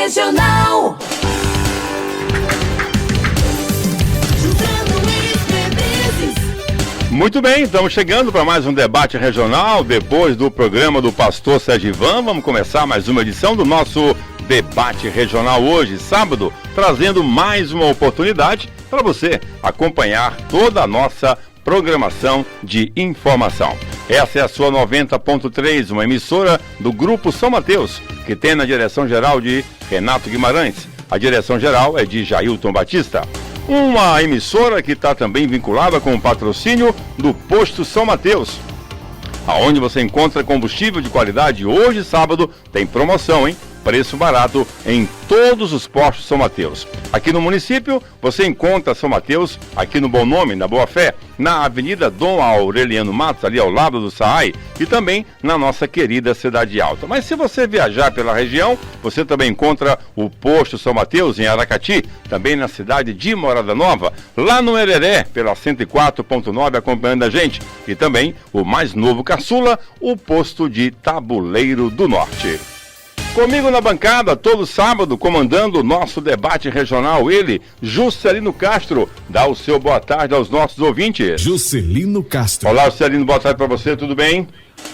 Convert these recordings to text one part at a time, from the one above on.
Regional. Muito bem, estamos chegando para mais um debate regional, depois do programa do pastor Sergivan. Vamos começar mais uma edição do nosso debate regional hoje, sábado, trazendo mais uma oportunidade para você acompanhar toda a nossa programação de informação. Essa é a sua 90.3, uma emissora do Grupo São Mateus, que tem na direção geral de Renato Guimarães. A direção geral é de Jailton Batista. Uma emissora que está também vinculada com o patrocínio do Posto São Mateus, aonde você encontra combustível de qualidade. Hoje, sábado, tem promoção, hein? Preço barato em todos os postos São Mateus. Aqui no município, você encontra São Mateus, aqui no Bom Nome, na Boa Fé, na Avenida Dom Aureliano Matos, ali ao lado do SAAI, e também na nossa querida Cidade Alta. Mas se você viajar pela região, você também encontra o Posto São Mateus, em Aracati, também na cidade de Morada Nova, lá no Hereré, pela 104.9, acompanhando a gente, e também o mais novo caçula, o Posto de Tabuleiro do Norte. Comigo na bancada, todo sábado, comandando o nosso debate regional, ele, Juscelino Castro. Dá o seu boa tarde aos nossos ouvintes. Juscelino Castro. Olá, Juscelino, boa tarde para você, tudo bem?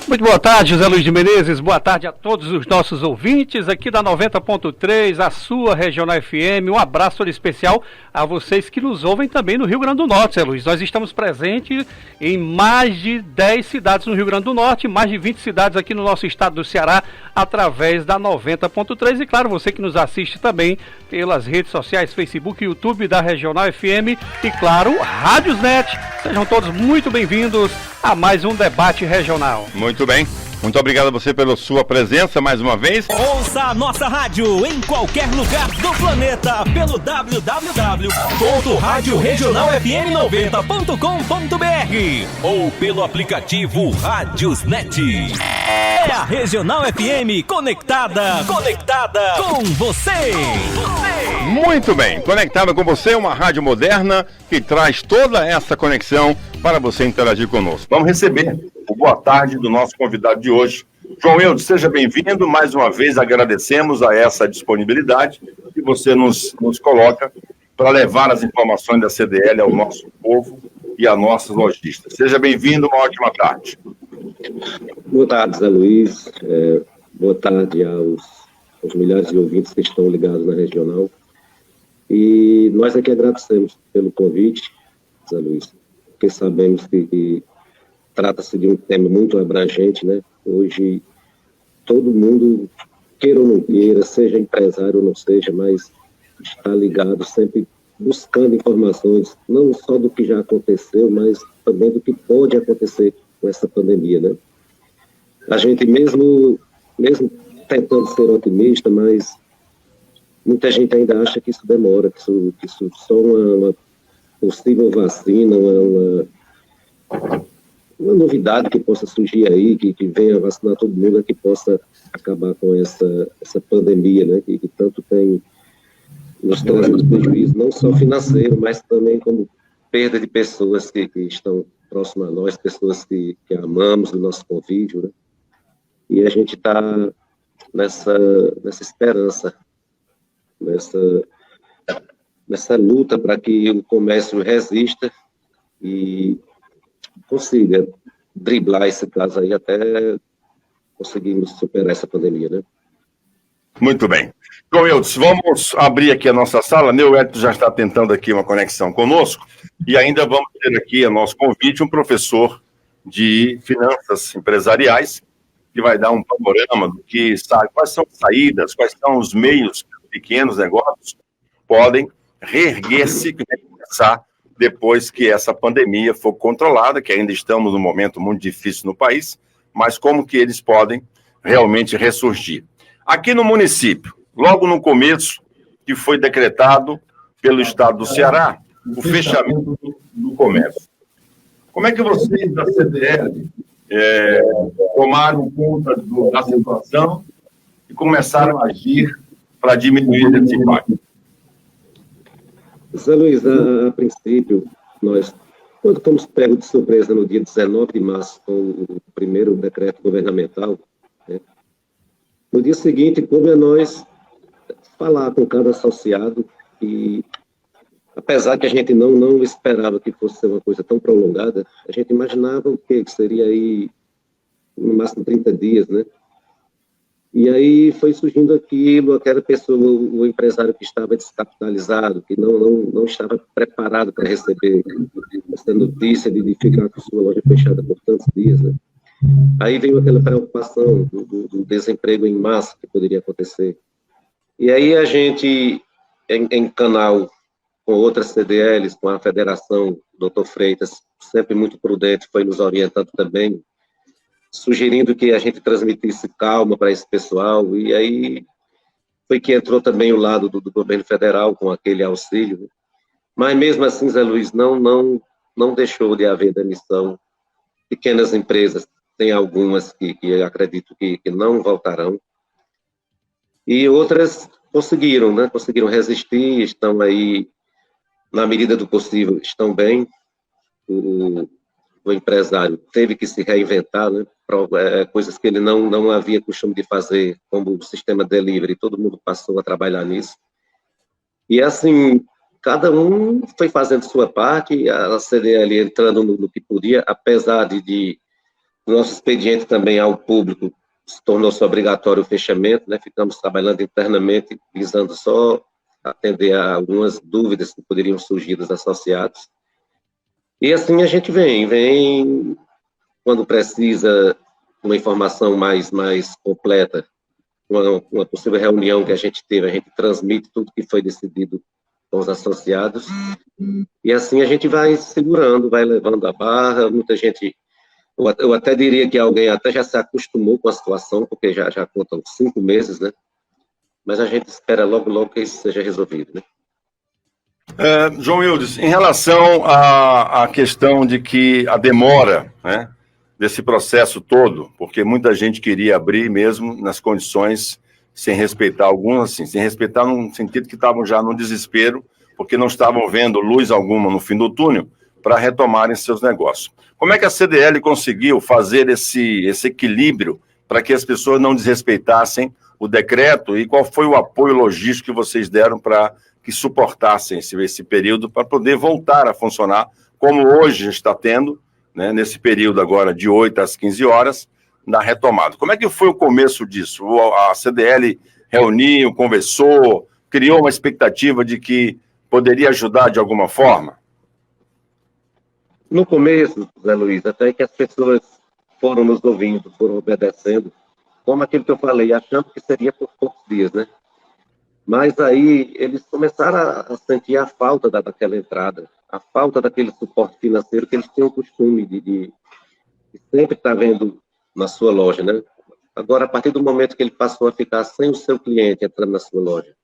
Muito boa tarde, José Luiz de Menezes, boa tarde a todos os nossos ouvintes aqui da 90.3, a sua Regional FM. Um abraço todo especial a vocês que nos ouvem também no Rio Grande do Norte, José Luiz. Nós estamos presentes em mais de 10 cidades no Rio Grande do Norte, mais de 20 cidades aqui no nosso estado do Ceará, através da 90.3. E claro, você que nos assiste também pelas redes sociais, Facebook e YouTube da Regional FM e claro, Rádiosnet. Sejam todos muito bem-vindos a mais um debate regional. Muito bem. Muito obrigado a você pela sua presença mais uma vez. Ouça a nossa rádio em qualquer lugar do planeta pelo www.radioregionalfm90.com.br ou pelo aplicativo Rádiosnet. É a Regional FM conectada com você. Muito bem, conectada com você, uma rádio moderna que traz toda essa conexão para você interagir conosco. Vamos receber o boa tarde do nosso convidado de hoje. João Eudes, seja bem-vindo. Mais uma vez agradecemos a essa disponibilidade que você nos coloca para levar as informações da CDL ao nosso povo e a nossos lojistas. Seja bem-vindo, uma ótima tarde. Boa tarde, Zé Luiz. Boa tarde aos milhares de ouvintes que estão ligados na Regional. E nós aqui agradecemos pelo convite, Zé Luiz, porque sabemos que trata-se de um tema muito abrangente, né? Hoje, todo mundo, queira ou não queira, seja empresário ou não seja, mas está ligado, sempre buscando informações, não só do que já aconteceu, mas também do que pode acontecer com essa pandemia, né? A gente mesmo tentando ser otimista, mas muita gente ainda acha que isso demora, que isso só uma possível vacina, uma novidade que possa surgir aí, que venha vacinar todo mundo, que possa acabar com essa pandemia, né, que tanto tem nos trazendo prejuízo, não só financeiro, mas também como perda de pessoas que estão próximas a nós, pessoas que amamos do nosso convívio, né? E a gente está nessa esperança, nessa luta para que o comércio resista e consiga driblar esse caso aí até conseguirmos superar essa pandemia, né? Muito bem. João Eudes, vamos abrir aqui a nossa sala. Neuelito já está tentando aqui uma conexão conosco e ainda vamos ter aqui a nosso convite um professor de finanças empresariais que vai dar um panorama do que sabe, quais são as saídas, quais são os meios que os pequenos negócios podem reerguer-se e recomeçar depois que essa pandemia for controlada, que ainda estamos num momento muito difícil no país, mas como que eles podem realmente ressurgir. Aqui no município, logo no começo, que foi decretado pelo Estado do Ceará, o fechamento do comércio. Como é que vocês da CDL tomaram conta da situação e começaram a agir para diminuir esse impacto? Zé Luiz, a princípio, nós, quando fomos pegos de surpresa no dia 19 de março com o primeiro decreto governamental, né, no dia seguinte, coube a nós falar com cada associado e, apesar que a gente não esperava que fosse ser uma coisa tão prolongada, a gente imaginava o quê? Que seria aí no máximo 30 dias, né? E aí foi surgindo aquilo, aquela pessoa, o empresário que estava descapitalizado, que não estava preparado para receber essa notícia de ficar com sua loja fechada por tantos dias, né? Aí veio aquela preocupação do desemprego em massa que poderia acontecer. E aí a gente, em canal com outras CDLs, com a Federação, Dr. Freitas, sempre muito prudente, foi nos orientando também, sugerindo que a gente transmitisse calma para esse pessoal, e aí foi que entrou também o lado do governo federal com aquele auxílio, né? Mas mesmo assim, Zé Luiz, não deixou de haver demissão. Pequenas empresas, tem algumas que acredito que não voltarão, e outras conseguiram, né? Conseguiram resistir, estão aí, na medida do possível, estão bem. O empresário teve que se reinventar, né? Coisas que ele não havia costume de fazer, como o sistema delivery, todo mundo passou a trabalhar nisso. E assim, cada um foi fazendo sua parte, a CDL entrando no que podia, apesar de nosso expediente também ao público se tornou-se obrigatório o fechamento, né? Ficamos trabalhando internamente, visando só atender a algumas dúvidas que poderiam surgir dos associados. E assim a gente vem quando precisa uma informação mais completa, uma possível reunião que a gente teve, a gente transmite tudo que foi decidido com os associados, e assim a gente vai segurando, vai levando a barra. Muita gente, eu até diria que alguém até já se acostumou com a situação, porque já contam 5 meses, né? Mas a gente espera logo que isso seja resolvido, né? João Wildes, em relação à questão de que a demora, né, desse processo todo, porque muita gente queria abrir mesmo nas condições sem respeitar algumas, assim, sem respeitar no sentido que estavam já no desespero, porque não estavam vendo luz alguma no fim do túnel para retomarem seus negócios. Como é que a CDL conseguiu fazer esse equilíbrio para que as pessoas não desrespeitassem o decreto, e qual foi o apoio logístico que vocês deram para que suportassem esse período para poder voltar a funcionar, como hoje está tendo, né, nesse período agora de 8 às 15 horas, na retomada? Como é que foi o começo disso? A CDL reuniu, conversou, criou uma expectativa de que poderia ajudar de alguma forma? No começo, Zé Luiz, até que as pessoas foram nos ouvindo, foram obedecendo, como aquilo que eu falei, achando que seria por poucos dias, né? Mas aí eles começaram a sentir a falta daquela entrada, a falta daquele suporte financeiro que eles tinham o costume de sempre estar vendo na sua loja, né? Agora, a partir do momento que ele passou a ficar sem o seu cliente entrando na sua loja,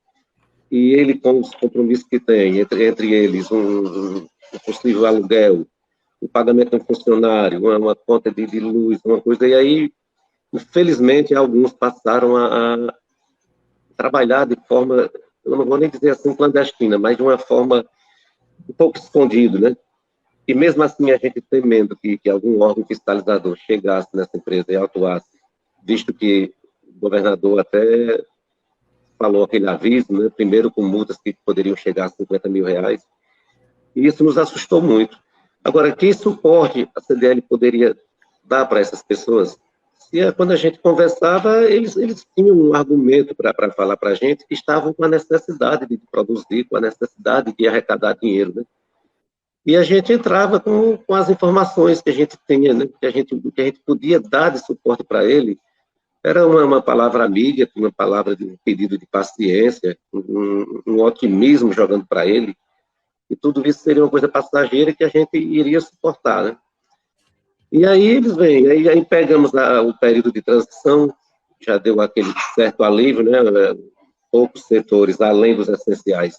e ele com os compromissos que tem, entre eles um possível aluguel, o pagamento de um funcionário, uma conta de luz, uma coisa, e aí, infelizmente, alguns passaram a trabalhar de forma, eu não vou nem dizer assim clandestina, mas de uma forma um pouco escondida, né? E mesmo assim a gente temendo que algum órgão fiscalizador chegasse nessa empresa e atuasse, visto que o governador até falou aquele aviso, né? Primeiro com multas que poderiam chegar a R$50 mil, e isso nos assustou muito. Agora, que suporte a CDL poderia dar para essas pessoas? Quando a gente conversava, eles tinham um argumento para falar para a gente, que estavam com a necessidade de produzir, com a necessidade de arrecadar dinheiro, né? E a gente entrava com as informações que a gente tinha, né? que a gente podia dar de suporte para ele. Era uma palavra amiga, uma palavra de um pedido de paciência, um otimismo jogando para ele, e tudo isso seria uma coisa passageira que a gente iria suportar, né? E aí eles vêm, aí pegamos o período de transição, já deu aquele certo alívio, né? Poucos setores, além dos essenciais,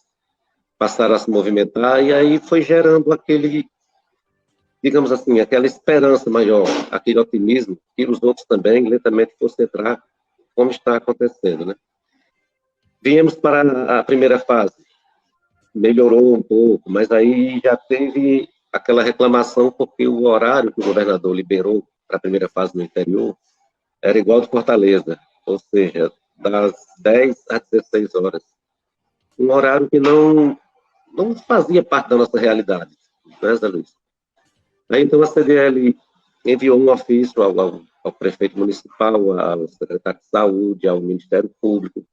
passaram a se movimentar, e aí foi gerando aquele, digamos assim, aquela esperança maior, aquele otimismo, que os outros também lentamente fossem entrar, como está acontecendo, né? Viemos para a primeira fase, melhorou um pouco, mas aí já teve aquela reclamação, porque o horário que o governador liberou para a primeira fase no interior era igual de Fortaleza, ou seja, das 10 às 16 horas. um horário que não fazia parte da nossa realidade, né, Zé Luiz? Aí, então, a CDL enviou um ofício ao prefeito municipal, ao secretário de saúde, ao Ministério Público,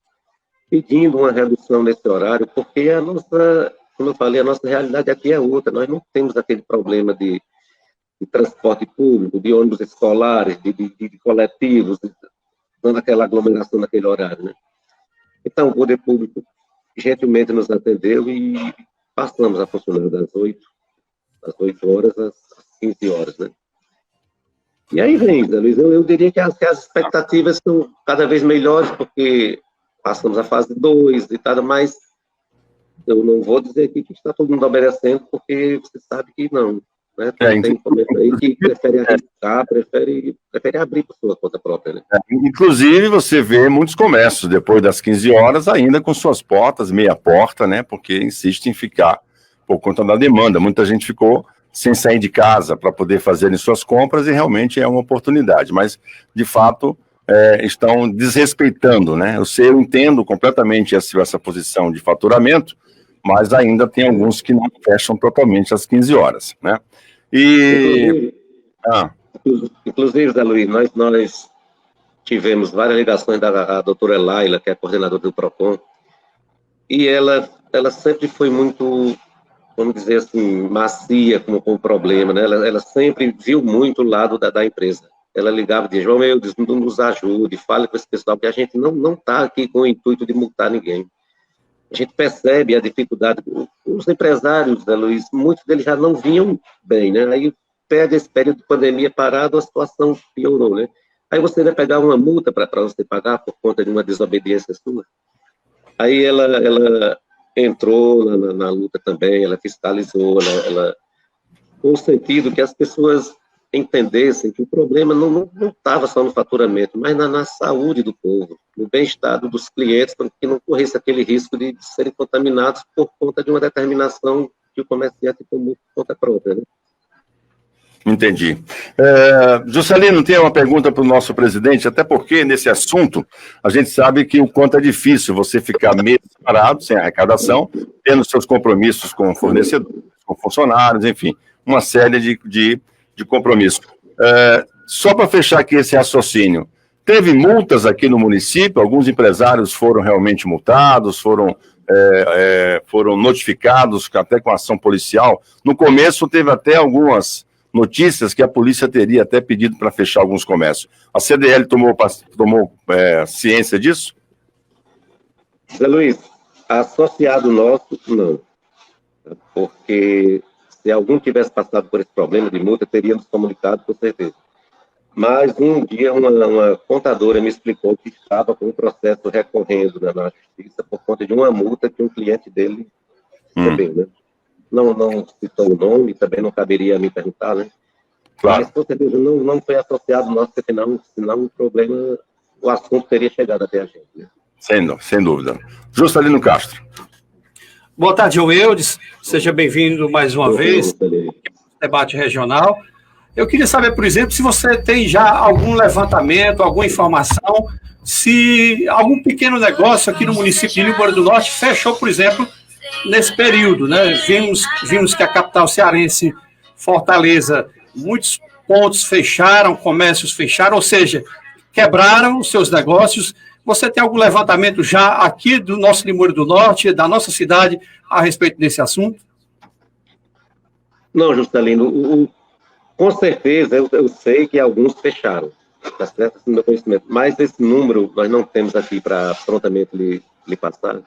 pedindo uma redução nesse horário, porque a nossa, como eu falei, a nossa realidade aqui é outra. Nós não temos aquele problema de transporte público, de ônibus escolares, de coletivos, dando aquela aglomeração naquele horário, né? Então, o poder público gentilmente nos atendeu e passamos a funcionar das 8 horas às 15 horas, né? E aí vem, Zé Luiz, eu diria que as expectativas são cada vez melhores, porque passamos a fase 2 e tal, mas eu não vou dizer aqui que está todo mundo obedecendo, porque você sabe que não. Né? Tem comércio aí que prefere arriscar, prefere abrir por sua conta própria. Né? Inclusive, você vê muitos comércios, depois das 15 horas, ainda com suas portas, meia porta, né? Porque insiste em ficar por conta da demanda. Muita gente ficou sem sair de casa para poder fazerem suas compras e realmente é uma oportunidade. Mas, de fato, estão desrespeitando, né? Eu entendo completamente essa posição de faturamento, mas ainda tem alguns que não fecham totalmente às 15 horas, né? Inclusive, Zé Luiz, nós tivemos várias ligações da doutora Laila, que é coordenadora do PROCON, e ela sempre foi muito, vamos dizer assim, macia com o problema, né? Ela sempre viu muito o lado da empresa. Ela ligava e dizia, João Eudes, nos ajude, fale com esse pessoal, porque a gente não está aqui com o intuito de multar ninguém. A gente percebe a dificuldade. Os empresários, Zé Luiz, muitos deles já não vinham bem, né? Aí pega esse período de pandemia parado, a situação piorou, né? Aí você vai pegar uma multa para você pagar por conta de uma desobediência sua. Aí ela entrou na luta também, ela fiscalizou, ela com o sentido que as pessoas entendessem que o problema não estava só no faturamento, mas na saúde do povo, no bem-estar dos clientes, para que não corresse aquele risco de serem contaminados por conta de uma determinação que o comerciante tomou por conta própria. Né? Entendi. Juscelino, tem uma pergunta para o nosso presidente, até porque nesse assunto a gente sabe que o quanto é difícil você ficar meses parado, sem arrecadação, tendo seus compromissos com fornecedores, com funcionários, enfim, uma série de compromisso. Só para fechar aqui esse raciocínio, teve multas aqui no município? Alguns empresários foram realmente multados, foram notificados até com ação policial. No começo teve até algumas notícias que a polícia teria até pedido para fechar alguns comércios. A CDL tomou ciência disso? Zé Luiz, associado nosso, não. Porque se algum tivesse passado por esse problema de multa, teria nos comunicado, com certeza. Mas um dia uma contadora me explicou que estava com um processo recorrendo na justiça por conta de uma multa que um cliente dele recebeu, né? Não citou o nome, também não caberia me perguntar, né? Claro. Mas, com certeza, não foi associado nosso, porque senão o problema, o assunto teria chegado até a gente, né? Sem dúvida. Juscelino Castro. Boa tarde, João Eudes. Seja bem-vindo mais uma vez ao debate regional. Eu queria saber, por exemplo, se você tem já algum levantamento, alguma informação, se algum pequeno negócio aqui no município de Rio Grande do Norte fechou, por exemplo, nesse período, né? Vimos que a capital cearense, Fortaleza, muitos pontos fecharam, comércios fecharam, ou seja, quebraram os seus negócios. Você tem algum levantamento já aqui do nosso Limoeiro do Norte, da nossa cidade, a respeito desse assunto? Não, Juscelino, com certeza eu sei que alguns fecharam, está certo? Assim, meu conhecimento, mas esse número nós não temos aqui para prontamente lhe passar,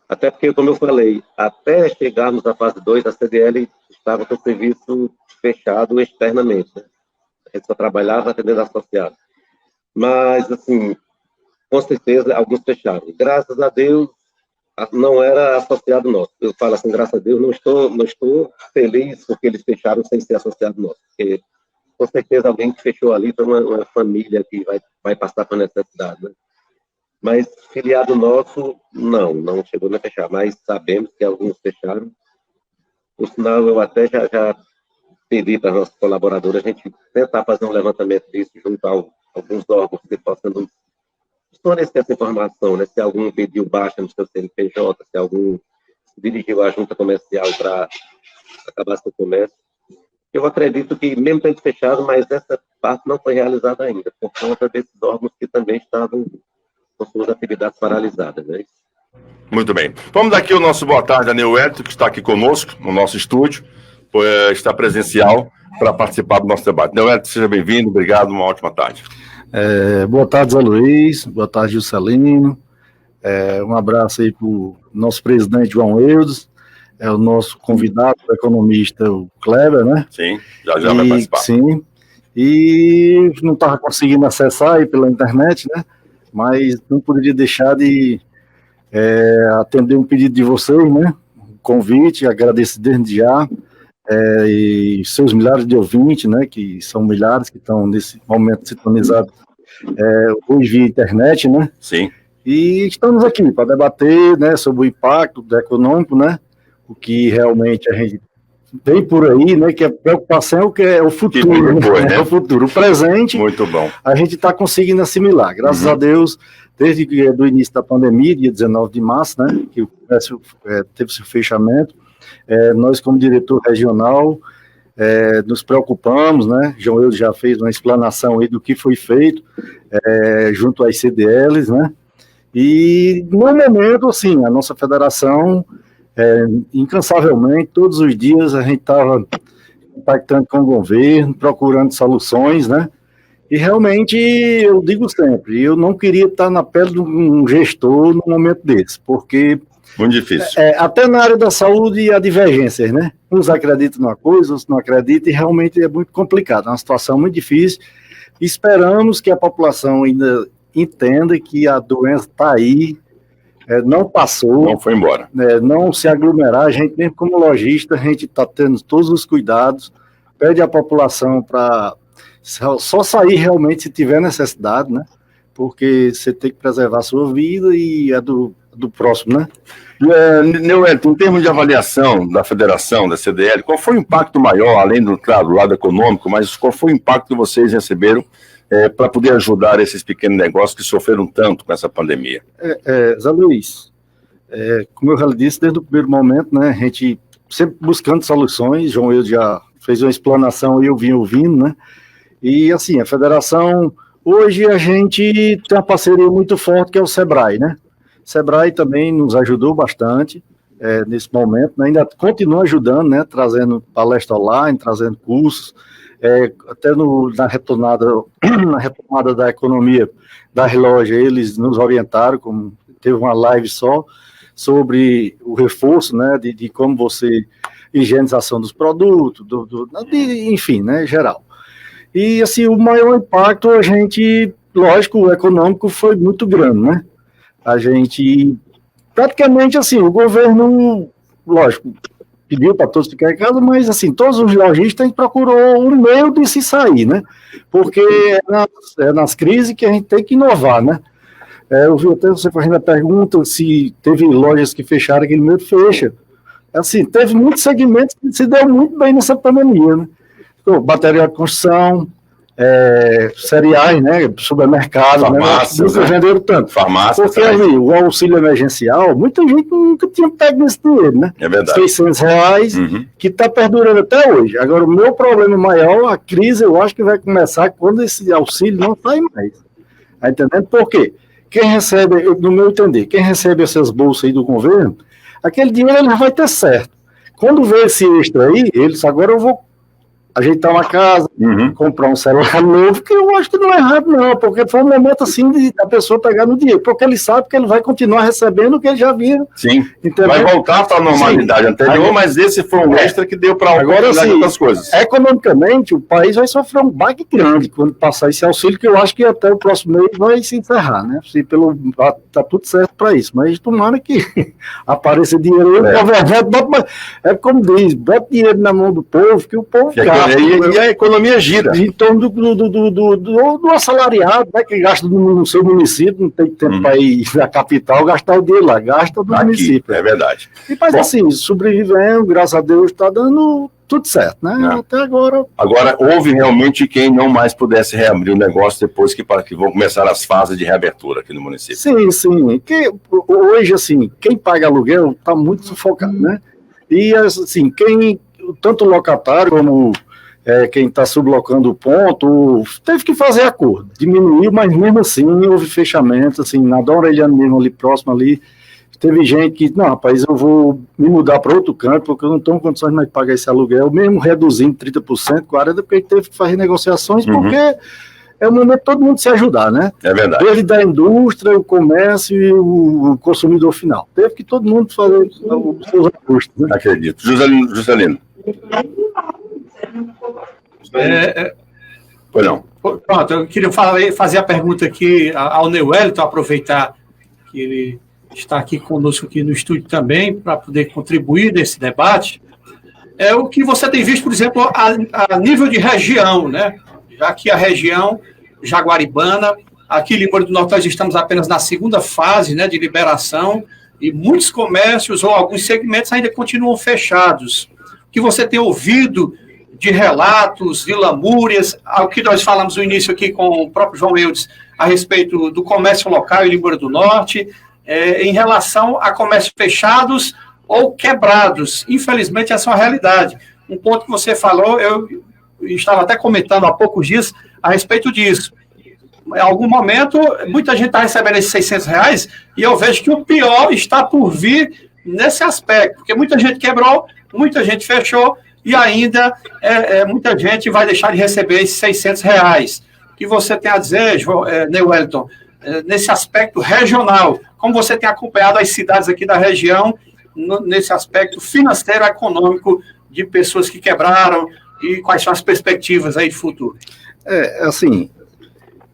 até porque, como eu falei, até chegarmos à fase 2, a CDL estava com o serviço fechado externamente, né? A gente só trabalhava atendendo associado. Mas, assim, com certeza, alguns fecharam. Graças a Deus, não era associado nosso. Eu falo assim, graças a Deus, não estou feliz porque eles fecharam sem ser associado nosso. Porque, com certeza, alguém que fechou ali foi uma família que vai passar por necessidade, né? Mas, filiado nosso, não chegou a fechar. Mas sabemos que alguns fecharam. Por sinal, eu até já pedi para nossos colaboradores a gente tentar fazer um levantamento disso junto a alguns órgãos que possam nos funciona essa informação, né? Se algum pediu baixa no seu CNPJ, se algum dirigiu à junta comercial para acabar seu comércio. Eu acredito que, mesmo tendo fechado, mas essa parte não foi realizada ainda, por conta desses órgãos que também estavam com suas atividades paralisadas, né? Muito bem. Vamos dar aqui o nosso boa tarde a Neuelito, que está aqui conosco, no nosso estúdio, está presencial para participar do nosso debate. Neuelito, seja bem-vindo, obrigado, uma ótima tarde. Boa tarde, Zé Luiz, boa tarde, Juscelino, um abraço aí para o nosso presidente João Eudes, o nosso convidado, o economista, o Kleber, né? Sim, já vai participar. Sim, e não estava conseguindo acessar aí pela internet, né? Mas não poderia deixar de atender um pedido de vocês, né? Um convite, agradeço desde já, e seus milhares de ouvintes, né? Que são milhares que estão nesse momento sintonizados hoje via internet, né? Sim. E estamos aqui para debater, né? Sobre o impacto econômico, né? O que realmente a gente tem por aí, né? Que a preocupação é o futuro, né? É o futuro. O presente, muito bom. A gente está conseguindo assimilar. Graças a Deus, desde o início da pandemia, dia 19 de março, né? Que o comércio teve seu fechamento, nós, como diretor regional, nos preocupamos, né? João Eudes já fez uma explanação aí do que foi feito junto às CDLs, né? E, no momento, assim, a nossa federação, incansavelmente, todos os dias a gente estava impactando com o governo, procurando soluções, né? E realmente, eu digo sempre, eu não queria estar na pele de um gestor num momento desse, porque... Muito difícil. Até na área da saúde há divergências, né? Uns acreditam numa coisa, outros não acreditam, e realmente é muito complicado, é uma situação muito difícil. Esperamos que a população ainda entenda que a doença está aí, não passou. Não foi embora. Não se aglomerar, a gente mesmo como lojista, a gente está tendo todos os cuidados, pede à população para só sair realmente se tiver necessidade, né? Porque você tem que preservar a sua vida e a do próximo, né? Neuelito, em termos de avaliação da federação, da CDL, qual foi o impacto maior, além do lado econômico, mas qual foi o impacto que vocês receberam para poder ajudar esses pequenos negócios que sofreram tanto com essa pandemia? Zé Luiz, como eu já disse desde o primeiro momento, né, a gente sempre buscando soluções, João Eudes já fez uma explanação e eu vim ouvindo, né, e assim, a federação, hoje a gente tem uma parceria muito forte que é o Sebrae, né, Sebrae também nos ajudou bastante nesse momento, né, ainda continua ajudando, né, trazendo palestra online, trazendo cursos, até na retomada da economia das lojas, eles nos orientaram, como teve uma live só, sobre o reforço, né, de como higienização dos produtos, enfim, né, geral. E, assim, o maior impacto, lógico, o econômico foi muito grande, né, a gente, praticamente, assim, o governo, lógico, pediu para todos ficarem em casa, mas, assim, todos os lojistas procurou um meio de se sair, né? Porque é nas crises que a gente tem que inovar, né? Eu vi até você fazendo a pergunta se teve lojas que fecharam, aquele meio fecha. Assim, teve muitos segmentos que se deu muito bem nessa pandemia, né? Bateria de construção, cereais, né? Supermercado, farmácias, nunca venderam tanto. Farmácias. Porque ali, o auxílio emergencial, muita gente nunca tinha pego nesse dinheiro, né? É verdade. R$600, que está perdurando até hoje. Agora, o meu problema maior, a crise, eu acho que vai começar quando esse auxílio não sai mais. Tá entendendo? Por quê? Quem recebe, no meu entender, quem recebe essas bolsas aí do governo, aquele dinheiro ele vai ter certo. Quando vê esse extra aí, eles agora eu vou ajeitar uma casa, comprar um celular novo, que eu acho que não é errado não, porque foi um momento assim de a pessoa pegar no dinheiro, porque ele sabe que ele vai continuar recebendo o que ele já viu. Sim, entendeu? Vai voltar para a normalidade anterior, mas esse foi um extra que deu para agora sim, outras coisas. Economicamente, o país vai sofrer um baque grande quando passar esse auxílio, que eu acho que até o próximo mês vai se encerrar, né? Tá tudo certo para isso, mas tomara que apareça dinheiro aí, o governante como diz, bota dinheiro na mão do povo, que o povo e a economia gira. Em torno do assalariado, né, que gasta no seu município, não tem tempo para ir na capital, gastar o dinheiro lá, gasta no município. É verdade. E, mas assim, sobrevivendo, graças a Deus, está dando tudo certo, né? Não. Até agora. Agora, houve realmente quem não mais pudesse reabrir o negócio depois que vão começar as fases de reabertura aqui no município. Sim. Hoje, assim, quem paga aluguel está muito sufocado, né? E, assim, tanto o locatário como quem está sublocando o ponto, teve que fazer acordo. Diminuiu, mas mesmo assim houve fechamento, assim, na Dom Aureliano mesmo ali, próximo ali, teve gente que, não, rapaz, eu vou me mudar para outro canto, porque eu não estou em condições mais de pagar esse aluguel, mesmo reduzindo 30%, 40%, porque teve que fazer negociações, porque é o momento de todo mundo se ajudar, né? É verdade. Desde da indústria, o comércio e o consumidor final. Teve que todo mundo fazer os seus ajustes, né? Acredito. Juscelino. Pois não. Pronto, eu queria fazer a pergunta aqui ao Neuelton, aproveitar que ele está aqui conosco aqui no estúdio também, para poder contribuir nesse debate. É o que você tem visto, por exemplo, a nível de região, né? Já que a região jaguaribana, aqui em Limoeiro do Norte, nós estamos apenas na segunda fase, né, de liberação, e muitos comércios ou alguns segmentos ainda continuam fechados. O que você tem ouvido de relatos, de lamúrias, ao que nós falamos no início aqui com o próprio João Eudes, a respeito do comércio local em Limoeiro do Norte, em relação a comércios fechados ou quebrados. Infelizmente, essa é uma realidade. Um ponto que você falou, eu estava até comentando há poucos dias a respeito disso. Em algum momento, muita gente está recebendo esses R$600 e eu vejo que o pior está por vir nesse aspecto, porque muita gente quebrou, muita gente fechou e ainda muita gente vai deixar de receber esses R$600. O que você tem a dizer, Neuelton, nesse aspecto regional? Como você tem acompanhado as cidades aqui da região nesse aspecto financeiro e econômico de pessoas que quebraram e quais são as perspectivas aí de futuro? Assim,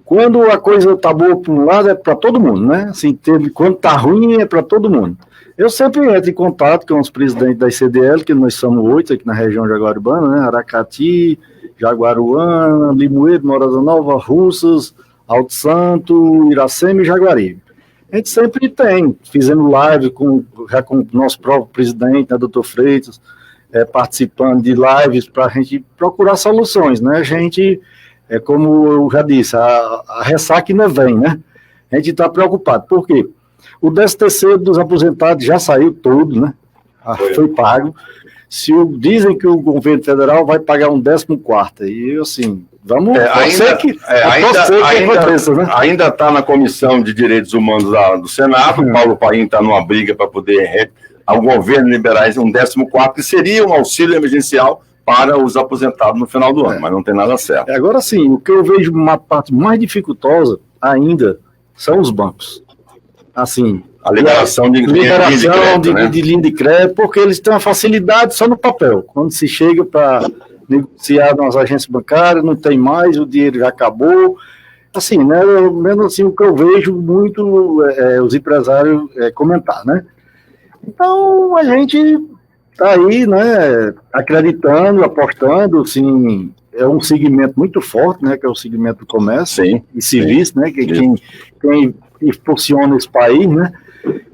quando a coisa tá boa para um lado é para todo mundo, né? Assim, quando tá ruim é para todo mundo. Eu sempre entro em contato com os presidentes da ICDL, que nós somos 8 aqui na região jaguaribana, né? Aracati, Jaguaruana, Limoeiro, Morada Nova, Russas, Alto Santo, Iracema e Jaguaribe. A gente sempre fizendo live com o nosso próprio presidente, né, doutor Freitas, participando de lives para a gente procurar soluções, né? A gente, como eu já disse, a ressaca ainda vem, né? A gente está preocupado. Por quê? O 13º dos aposentados já saiu todo, né? Foi pago. Dizem que o governo federal vai pagar um 14º. E, assim, vamos... Ainda está na Comissão de Direitos Humanos do Senado. O Paulo Paim está numa briga para poder ao governo liberar um 14º, que seria um auxílio emergencial para os aposentados no final do ano, mas não tem nada certo. Agora sim, o que eu vejo uma parte mais dificultosa ainda são os bancos. Assim, a liberação de linha de crédito, porque eles têm uma facilidade só no papel. Quando se chega para negociar nas agências bancárias, não tem mais, o dinheiro já acabou. Assim, né, menos assim, o que eu vejo muito os empresários comentar, né? Então, a gente está aí, né, acreditando, apostando, assim, é um segmento muito forte, né, que é o segmento do comércio e serviço, né, que quem impulsiona esse país, né,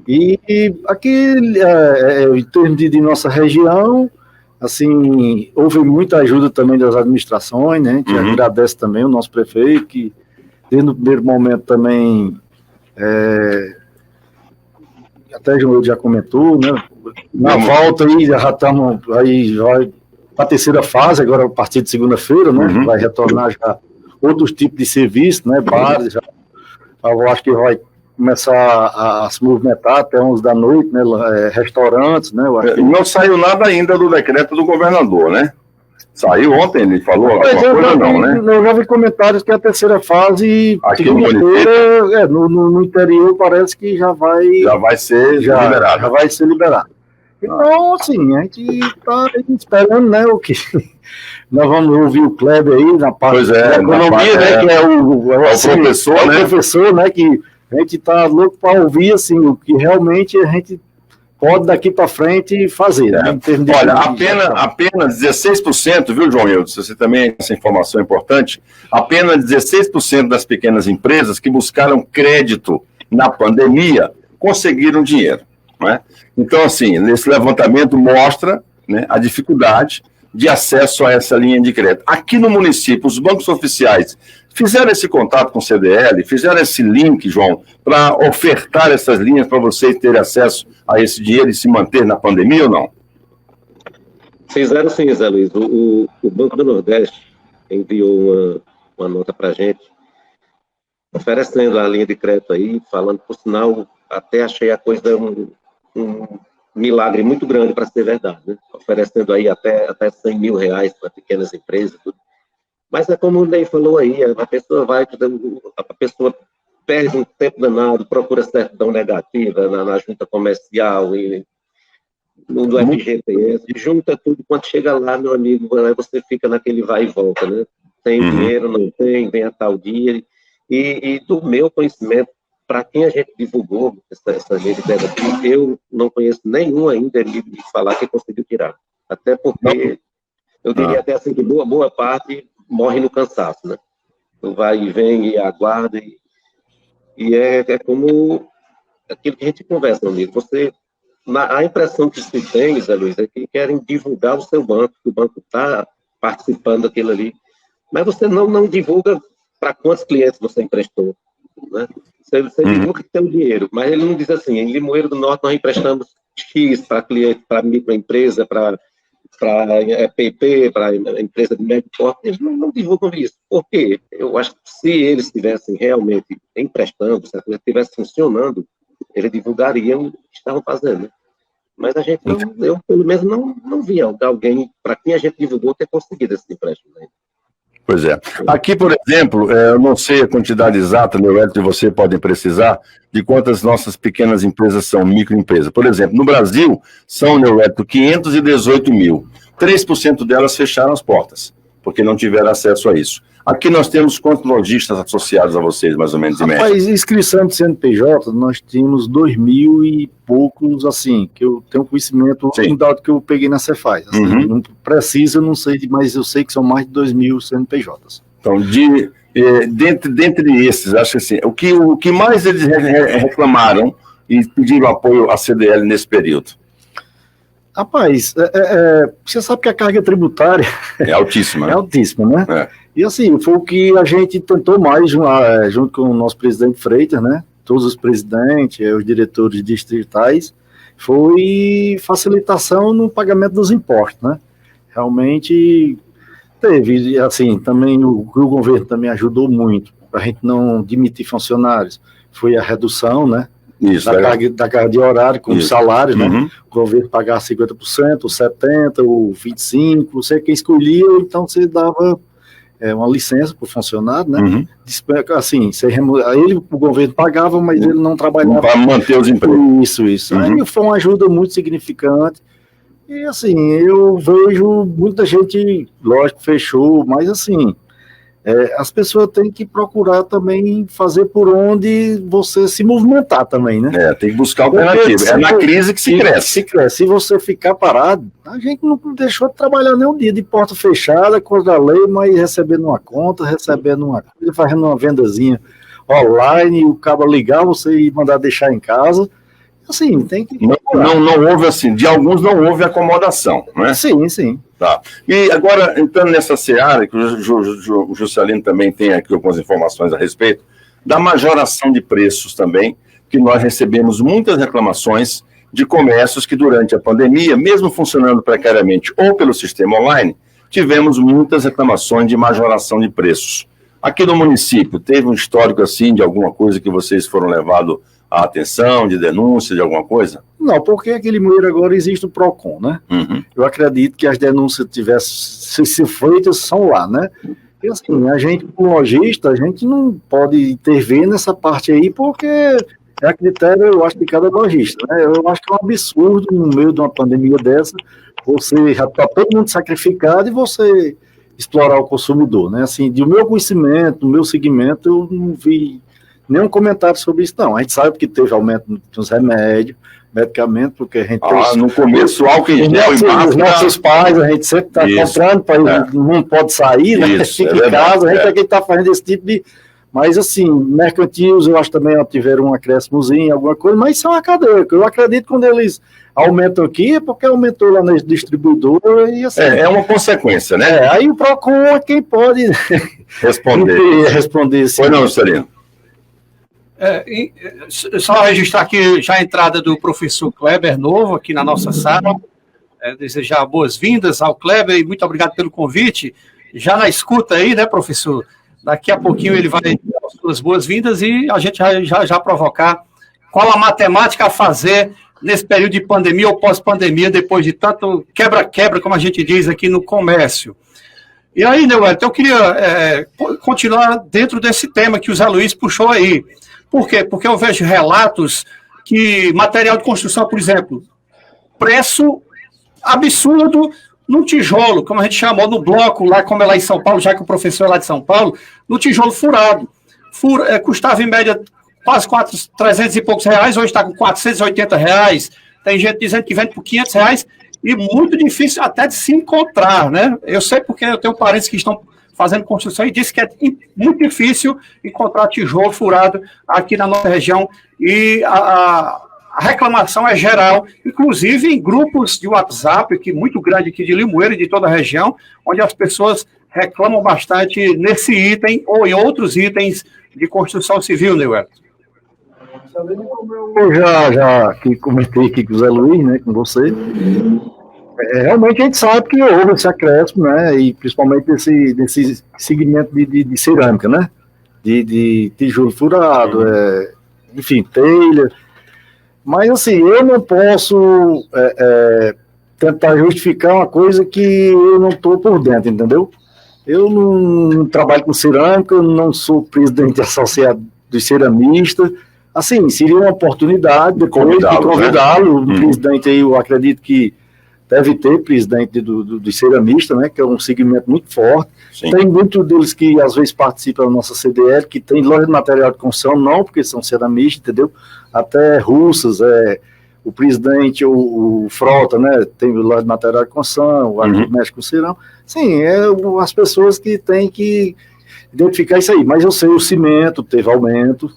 e aqui, em termos de nossa região, assim, houve muita ajuda também das administrações, né, a gente agradece também o nosso prefeito, que desde o primeiro momento também, até o João já comentou, né, na volta aí, já estamos aí para a terceira fase, agora a partir de segunda-feira, né, vai retornar já outros tipos de serviço, né, bares, eu acho que vai começar a se movimentar até 11 da noite, né, restaurantes, né. Eu acho que... Não saiu nada ainda do decreto do governador, né? Saiu ontem, ele falou alguma coisa, não, né? Eu já vi comentários que a terceira fase, aqui no interior, parece que já vai ser liberado. Já vai ser liberado. Então, assim, a gente está esperando, né, o que... Nós vamos ouvir o Kleber aí na parte da economia, né, que é o professor, né? O professor, né, que a gente está louco para ouvir, assim, o que realmente a gente pode daqui para frente fazer. Né, olha, apenas 16%, viu, João Eudes, você também, essa informação é importante, apenas 16% das pequenas empresas que buscaram crédito na pandemia conseguiram dinheiro, né? Então, assim, esse levantamento mostra, né, a dificuldade, de acesso a essa linha de crédito. Aqui no município, os bancos oficiais fizeram esse contato com o CDL, fizeram esse link, João, para ofertar essas linhas para vocês terem acesso a esse dinheiro e se manter na pandemia ou não? Fizeram sim, Zé Luiz. O Banco do Nordeste enviou uma nota para a gente, oferecendo a linha de crédito aí, falando, por sinal, até achei a coisa um milagre muito grande para ser verdade, né? Oferecendo aí até 100 mil reais para pequenas empresas, tudo. Mas é como o Ney falou aí, a pessoa perde um tempo danado, procura certidão negativa na junta comercial e no FGTS, junta tudo, quando chega lá, meu amigo, aí você fica naquele vai e volta, né? Tem dinheiro, não tem, vem a tal dia, e do meu conhecimento, para quem a gente divulgou essa lei de crédito, eu não conheço nenhum ainda de falar que conseguiu tirar. Até porque, eu diria até assim, que boa parte morre no cansaço, né? Então vai e vem e aguarda, e é como aquilo que a gente conversa, meu amigo. A impressão que se tem, Zé Luiz, é que querem divulgar o seu banco, que o banco está participando daquilo ali, mas você não divulga para quantos clientes você emprestou, né? Você divulga que tem o dinheiro, mas ele não diz assim, em Limoeiro do Norte nós emprestamos X para cliente, para microempresa, para PP, para empresa de médio porte, eles não divulgam isso. Por quê? Eu acho que se eles estivessem realmente emprestando, se a coisa estivesse funcionando, eles divulgariam o que estavam fazendo. Mas a gente eu pelo menos não vi alguém, para quem a gente divulgou, ter conseguido esse empréstimo. Né? Pois é. Aqui, por exemplo, eu não sei a quantidade exata, Neuelito, e você podem precisar, de quantas nossas pequenas empresas são microempresas. Por exemplo, no Brasil, são, Neuelito, 518 mil. 3% delas fecharam as portas, porque não tiveram acesso a isso. Aqui nós temos quantos lojistas associados a vocês, mais ou menos, em média? Rapaz, inscrição de CNPJ, nós tínhamos 2.000 e poucos, assim, que eu tenho conhecimento, um dado que eu peguei na Cefaz. Assim, não preciso, eu não sei, mas eu sei que são mais de 2.000 CNPJs. Então, dentre esses, acho que assim, o que mais eles reclamaram e pediram apoio à CDL nesse período? Rapaz, você sabe que a carga tributária é altíssima, né? É altíssima, né? É. E assim, foi o que a gente tentou mais, junto com o nosso presidente Freitas, né? Todos os presidentes, os diretores distritais, foi facilitação no pagamento dos impostos, né? Realmente teve, assim, também o governo também ajudou muito, para a gente não demitir funcionários, foi a redução, né? Isso, da carga de horário, com os salários, né? O governo pagava 50%, 70%, ou 25%, você que escolhia, então você dava uma licença para o funcionário, né? Assim, o governo pagava, mas ele não trabalhava. Para manter os empregos. Isso. Aí foi uma ajuda muito significante. E assim, eu vejo muita gente, lógico, fechou, mas assim, as pessoas têm que procurar também fazer por onde você se movimentar também, né? Tem que buscar alternativa. É na crise que se cresce. Se você ficar parado, a gente não deixou de trabalhar nem um dia de porta fechada, contra a lei, mas recebendo uma conta, recebendo uma coisa, fazendo uma vendazinha online, o cabo ligar, você mandar deixar em casa. Assim, tem que... Não houve assim, de alguns não houve acomodação, né? Sim. Tá. E agora, entrando nessa seara, que o Juscelino também tem aqui algumas informações a respeito, da majoração de preços também, que nós recebemos muitas reclamações de comércios que durante a pandemia, mesmo funcionando precariamente ou pelo sistema online, tivemos muitas reclamações de majoração de preços. Aqui no município, teve um histórico assim de alguma coisa que vocês foram levados à atenção, de denúncia, de alguma coisa? Não, porque aqui em Limoeiro agora existe o PROCON, né? Eu acredito que as denúncias tivessem sido feitas são lá, né? E assim, a gente, como lojista, a gente não pode intervir nessa parte aí, porque é a critério, eu acho, de cada lojista, né? Eu acho que é um absurdo, no meio de uma pandemia dessa, você já está todo mundo sacrificado e você explorar o consumidor, né? Assim, do meu conhecimento, do meu segmento, eu não vi nenhum comentário sobre isso, não. A gente sabe que teve aumento nos remédios, medicamentos, porque a gente... no começo, álcool em gel e máscara... Os nossos pais, a gente sempre está comprando, não pode sair, né? Fica em casa, a gente é quem está fazendo esse tipo de... Mas, assim, mercantis, eu acho que também tiveram um acréscimozinho, alguma coisa, mas são acadêmicos. Eu acredito que quando eles aumentam aqui, é porque aumentou lá na distribuidora e assim. É uma consequência, né? Aí o PROCON é quem pode responder sim. Foi não, Juscelino? Só registrar aqui já a entrada do professor Kleber Novo aqui na nossa sala. Desejar boas-vindas ao Kleber e muito obrigado pelo convite. Já na escuta aí, né, professor? Daqui a pouquinho ele vai dar as suas boas-vindas e a gente já provocar qual a matemática a fazer nesse período de pandemia ou pós-pandemia, depois de tanto quebra-quebra, como a gente diz aqui no comércio. E aí, Neuelito, eu queria continuar dentro desse tema que o Zé Luiz puxou aí. Por quê? Porque eu vejo relatos que material de construção, por exemplo, preço absurdo no tijolo, como a gente chamou no bloco, lá como é lá em São Paulo, já que o professor é lá de São Paulo, no tijolo furado. Custava em média quase 300 e poucos reais, hoje está com 480 reais. Tem gente dizendo que vende por 500 reais e muito difícil até de se encontrar, né? Eu sei porque eu tenho parentes que estão fazendo construção e disse que é muito difícil encontrar tijolo furado aqui na nossa região e a reclamação é geral, inclusive em grupos de WhatsApp, que muito grande aqui de Limoeiro e de toda a região, onde as pessoas reclamam bastante nesse item ou em outros itens de construção civil, Neuelito. Eu já que comentei aqui com o Zé Luiz, né, com você, realmente a gente sabe que houve esse acréscimo, né, e principalmente desse segmento de cerâmica, né, de tijolo furado, enfim, telha. Mas, assim, eu não posso tentar justificar uma coisa que eu não estou por dentro, entendeu? Eu não trabalho com cerâmica, eu não sou presidente associado dos ceramistas. Assim, seria uma oportunidade depois de convidá-lo. Né? O presidente aí, eu acredito que deve ter presidente dos ceramistas, né, que é um segmento muito forte. Sim. Tem muitos deles que às vezes participam da nossa CDL, que tem loja de material de construção, não porque são ceramistas, entendeu? Até russas, o presidente, o Frota, né, tem loja de material de construção, o aqui mexe com cerão. Sim, as pessoas que têm que identificar isso aí. Mas eu sei, o cimento teve aumento,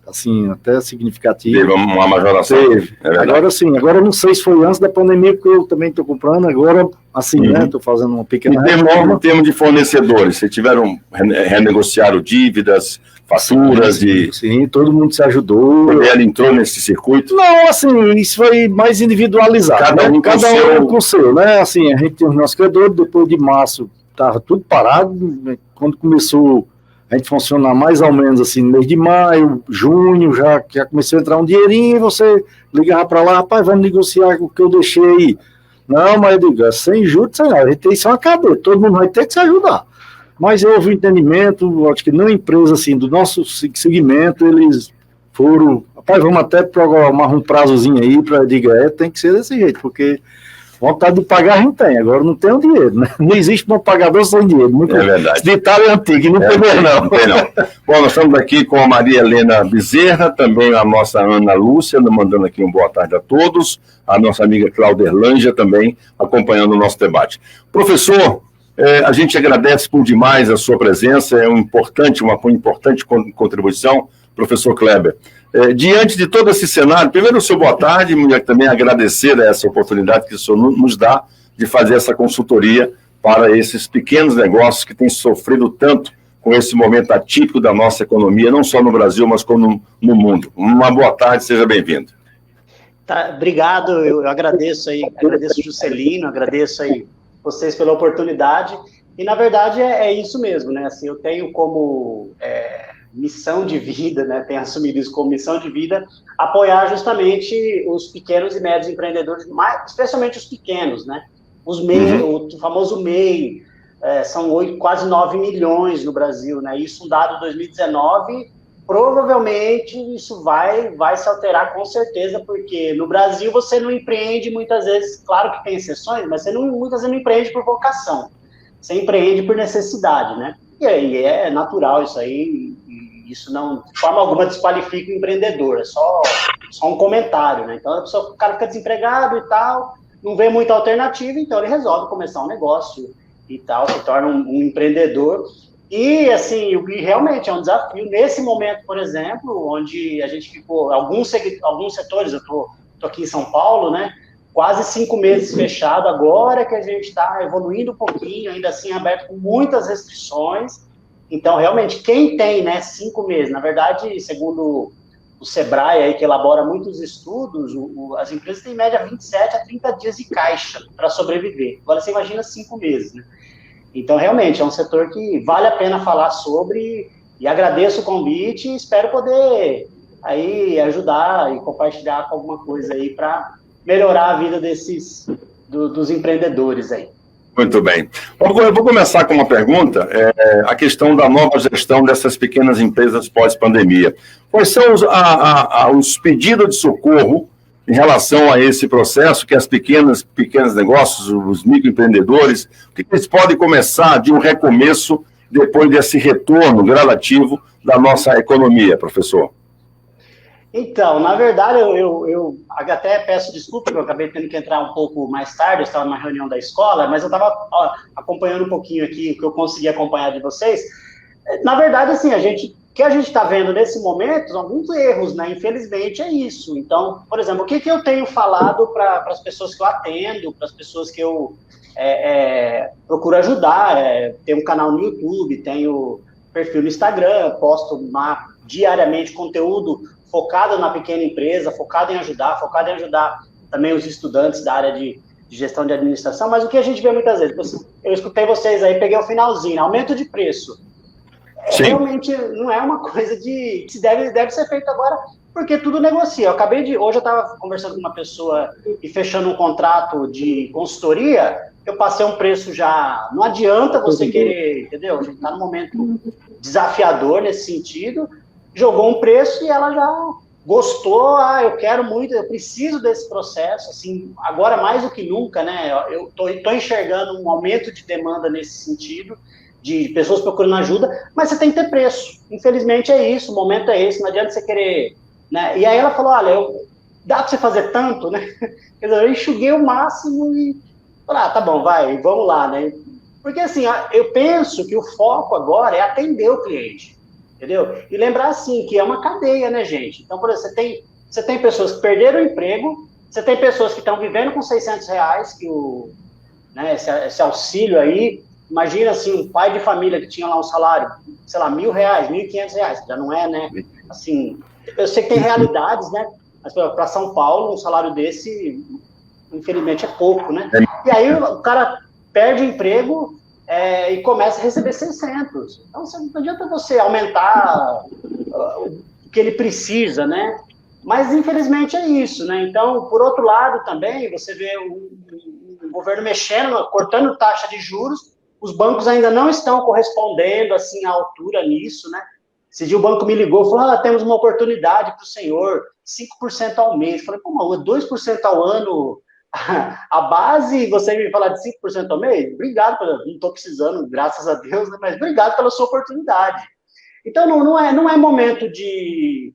assim, até significativo. Teve uma majoração. Teve. Agora sim, agora não sei se foi antes da pandemia, porque eu também estou comprando, agora, assim, né, estou fazendo uma pequena reforma. Em termos de fornecedores, vocês tiveram, renegociaram dívidas, faturas sim, Sim, todo mundo se ajudou. Ela entrou nesse circuito? Não, assim, isso foi mais individualizado. Cada um com o seu, né, assim, a gente tem os nossos credores, depois de março estava tudo parado, quando começou a gente funcionar mais ou menos assim, no mês de maio, junho, já começou a entrar um dinheirinho, e você ligava para lá, rapaz, vamos negociar o que eu deixei aí. Não, mas eu digo, sem juros, sem nada, a gente tem só uma cadeia, todo mundo vai ter que se ajudar. Mas houve um entendimento, acho que na empresa, assim, do nosso segmento, eles foram, rapaz, vamos até programar um prazozinho aí para dizer, tem que ser desse jeito, porque vontade de pagar a gente tem, agora não tem o dinheiro, né? Não existe um pagador sem dinheiro. É verdade. Esse ditado é antigo, não tem mais não. Não tem não. Bom, nós estamos aqui com a Maria Helena Bezerra, também a nossa Ana Lúcia, mandando aqui um boa tarde a todos, a nossa amiga Cláudia Erlanja também acompanhando o nosso debate. Professor, a gente agradece por demais a sua presença, uma importante contribuição, professor Kleber. Diante de todo esse cenário, primeiro o seu boa tarde, e também agradecer essa oportunidade que o senhor nos dá de fazer essa consultoria para esses pequenos negócios que têm sofrido tanto com esse momento atípico da nossa economia, não só no Brasil, mas como no mundo. Uma boa tarde, seja bem-vindo. Tá, obrigado, eu agradeço aí, agradeço o Juscelino, agradeço aí vocês pela oportunidade, e na verdade é isso mesmo, né, assim, eu tenho como missão de vida, né, tenho assumido isso como missão de vida, apoiar justamente os pequenos e médios empreendedores, especialmente os pequenos, né, os MEI, o famoso MEI, são quase 9 milhões no Brasil, né, isso um dado de 2019, provavelmente isso vai se alterar com certeza, porque no Brasil você não empreende muitas vezes, claro que tem exceções, mas você muitas vezes não empreende por vocação, você empreende por necessidade, né, e aí é natural isso aí, isso não, de forma alguma, desqualifica o empreendedor, é só um comentário, né? Então, o cara fica desempregado e tal, não vê muita alternativa, então ele resolve começar um negócio e tal, se torna um empreendedor. E, assim, o que realmente é um desafio, nesse momento, por exemplo, onde a gente ficou, alguns setores, eu tô aqui em São Paulo, né, quase 5 meses fechado, agora que a gente está evoluindo um pouquinho, ainda assim aberto com muitas restrições. Então, realmente, quem tem, né, 5 meses, na verdade, segundo o Sebrae, aí, que elabora muitos estudos, as empresas têm em média 27 a 30 dias de caixa para sobreviver. Agora, você imagina 5 meses, né? Então, realmente, é um setor que vale a pena falar sobre, e agradeço o convite e espero poder aí ajudar e compartilhar com alguma coisa aí para melhorar a vida dos empreendedores aí. Muito bem. Eu vou começar com uma pergunta, a questão da nova gestão dessas pequenas empresas pós-pandemia. Quais são os pedidos de socorro em relação a esse processo que as pequenos negócios, os microempreendedores, o que eles podem começar de um recomeço depois desse retorno gradativo da nossa economia, professor? Então, na verdade, eu até peço desculpa, porque eu acabei tendo que entrar um pouco mais tarde, eu estava numa reunião da escola, mas eu estava acompanhando um pouquinho aqui o que eu consegui acompanhar de vocês. Na verdade, assim, o que a gente está vendo nesse momento são alguns erros, né? Infelizmente é isso. Então, por exemplo, o que eu tenho falado para as pessoas que eu atendo, para as pessoas que eu procuro ajudar, tenho um canal no YouTube, tenho perfil no Instagram, posto diariamente conteúdo focado na pequena empresa, focado em ajudar também os estudantes da área de gestão de administração, mas o que a gente vê muitas vezes, eu escutei vocês aí, peguei o finalzinho, aumento de preço. Realmente não é uma coisa que deve ser feito agora, porque tudo negocia. Hoje eu estava conversando com uma pessoa e fechando um contrato de consultoria, eu passei um preço já, não adianta você querer, entendeu? A gente está num momento desafiador nesse sentido, jogou um preço e ela já gostou, eu quero muito, eu preciso desse processo, assim, agora mais do que nunca, né, eu tô enxergando um aumento de demanda nesse sentido, de pessoas procurando ajuda, mas você tem que ter preço, infelizmente é isso, o momento é esse, não adianta você querer, né, e aí ela falou, olha, dá para você fazer tanto, né, quer dizer, eu enxuguei o máximo e falei, tá bom, vai, vamos lá, né, porque assim, eu penso que o foco agora é atender o cliente, entendeu? E lembrar, assim, que é uma cadeia, né, gente? Então, por exemplo, você tem pessoas que perderam o emprego, você tem pessoas que estão vivendo com R$600, esse auxílio aí, imagina, assim, um pai de família que tinha lá um salário, sei lá, R$1.000, R$1.500, já não é, né? Assim, eu sei que tem realidades, né? Mas para São Paulo, um salário desse, infelizmente, é pouco, né? E aí o cara perde o emprego, e começa a receber 600. Então, não adianta você aumentar o que ele precisa, né? Mas, infelizmente, é isso, né? Então, por outro lado, também, você vê o governo mexendo, cortando taxa de juros, os bancos ainda não estão correspondendo, assim, à altura nisso, né? Esse dia o banco me ligou e falou, temos uma oportunidade para o senhor, 5% ao mês. Eu falei, pô, mas 2% ao ano... A base, você me falar de 5% ao mês, obrigado, não estou precisando, graças a Deus, né, mas obrigado pela sua oportunidade. Então, não é momento de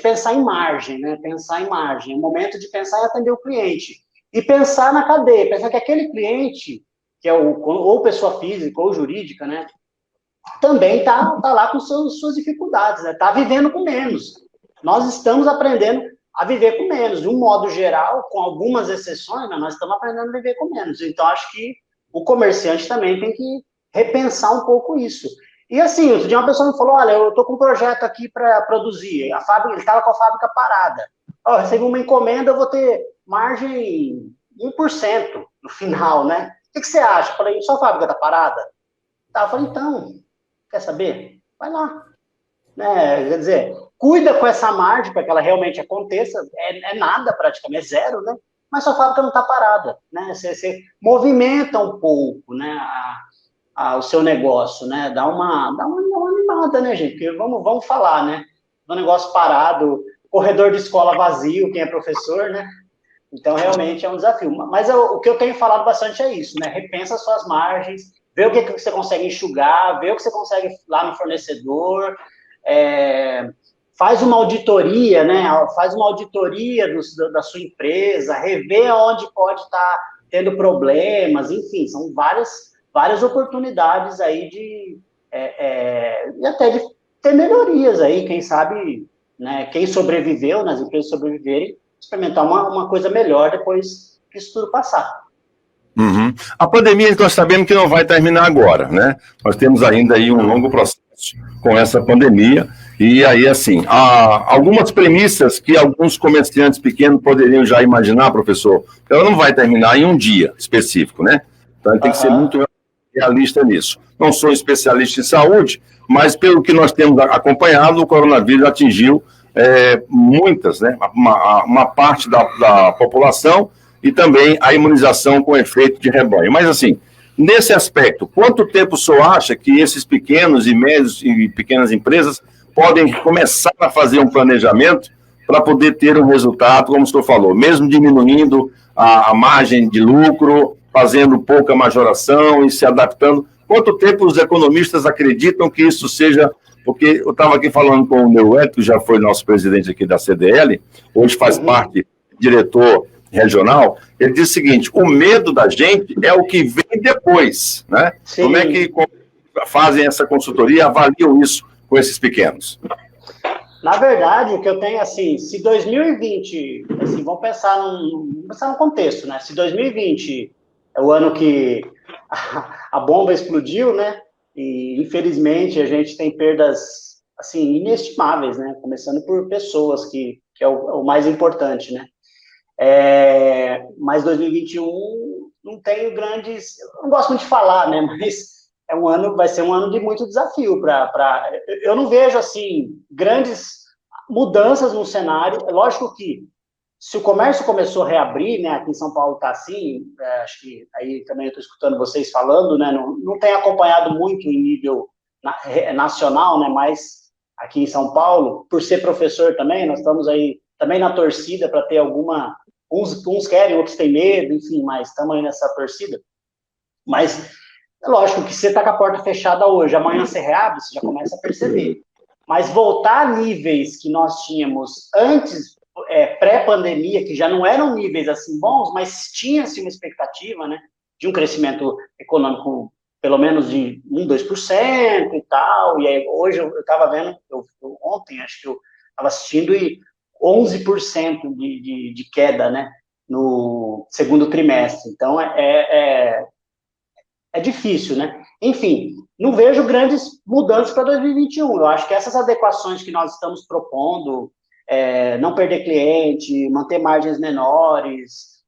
pensar em margem, né? Pensar em margem, é momento de pensar em atender o cliente. E pensar na cadeia, pensar que aquele cliente, que é ou pessoa física ou jurídica, né, também está lá com suas dificuldades, né? Está vivendo com menos. Nós estamos aprendendo a viver com menos, de um modo geral, com algumas exceções, mas nós estamos aprendendo a viver com menos. Então, acho que o comerciante também tem que repensar um pouco isso. E assim, outro dia uma pessoa me falou, olha, eu estou com um projeto aqui para produzir, ele estava com a fábrica parada. Eu recebi uma encomenda, eu vou ter margem 1% no final, né? O que você acha? Eu falei, sua fábrica está parada? Tá, eu falei, então, quer saber? Vai lá. Né? Quer dizer, cuida com essa margem para que ela realmente aconteça, é nada praticamente, é zero, né? Mas sua fábrica não está parada, né? Você movimenta um pouco, né, o seu negócio, né? Dá uma animada, né, gente? Porque vamos falar, né? Do negócio parado, corredor de escola vazio, quem é professor, né? Então, realmente é um desafio. Mas o que eu tenho falado bastante é isso, né? Repensa as suas margens, vê o que você consegue enxugar, vê o que você consegue lá no fornecedor, faz uma auditoria, né? Faz uma auditoria da sua empresa, revê onde pode estar tendo problemas, enfim, são várias oportunidades aí e até de ter melhorias aí, quem sabe, né, quem sobreviveu, nas empresas sobreviverem, experimentar uma coisa melhor depois que isso tudo passar. Uhum. A pandemia, nós sabemos que não vai terminar agora, né? Nós temos ainda aí um longo processo com essa pandemia, e aí, assim, há algumas premissas que alguns comerciantes pequenos poderiam já imaginar, professor, ela não vai terminar em um dia específico, né? Então, tem que ser muito realista nisso. Não sou especialista em saúde, mas pelo que nós temos acompanhado, o coronavírus atingiu muitas, né? Uma parte da população, e também a imunização com efeito de rebanho. Mas, assim, nesse aspecto, quanto tempo o senhor acha que esses pequenos e médios e pequenas empresas podem começar a fazer um planejamento para poder ter um resultado, como o senhor falou, mesmo diminuindo a margem de lucro, fazendo pouca majoração e se adaptando? Quanto tempo os economistas acreditam que isso seja... Porque eu estava aqui falando com o Neuel, que já foi nosso presidente aqui da CDL, hoje faz parte, diretor regional, ele diz o seguinte: o medo da gente é o que vem depois, né? Sim. Como é que fazem essa consultoria, avaliam isso com esses pequenos? Na verdade, o que eu tenho, assim, se 2020, assim, vamos pensar num contexto, né? Se 2020 é o ano que a bomba explodiu, né? E, infelizmente, a gente tem perdas, assim, inestimáveis, né? Começando por pessoas, que é o mais importante, né? Mas 2021 não tenho grandes... Eu não gosto muito de falar, né? Mas vai ser um ano de muito desafio. Eu não vejo, assim, grandes mudanças no cenário. É lógico que se o comércio começou a reabrir, né? Aqui em São Paulo está assim, acho que aí também eu estou escutando vocês falando, né? Não tenho acompanhado muito em nível nacional, né? Mas aqui em São Paulo, por ser professor também, nós estamos aí também na torcida para ter alguma... Uns querem, outros têm medo, enfim, mas estamos aí nessa torcida. Mas é lógico que você está com a porta fechada hoje, amanhã você reabre, você já começa a perceber. Mas voltar a níveis que nós tínhamos antes, pré-pandemia, que já não eram níveis assim bons, mas tinha-se uma expectativa, né, de um crescimento econômico pelo menos de 1-2% e tal. E aí, hoje eu estava vendo, ontem acho que eu estava assistindo, e 11% de queda, né, no segundo trimestre. Então, é difícil, né? Enfim, não vejo grandes mudanças para 2021. Eu acho que essas adequações que nós estamos propondo, não perder cliente, manter margens menores,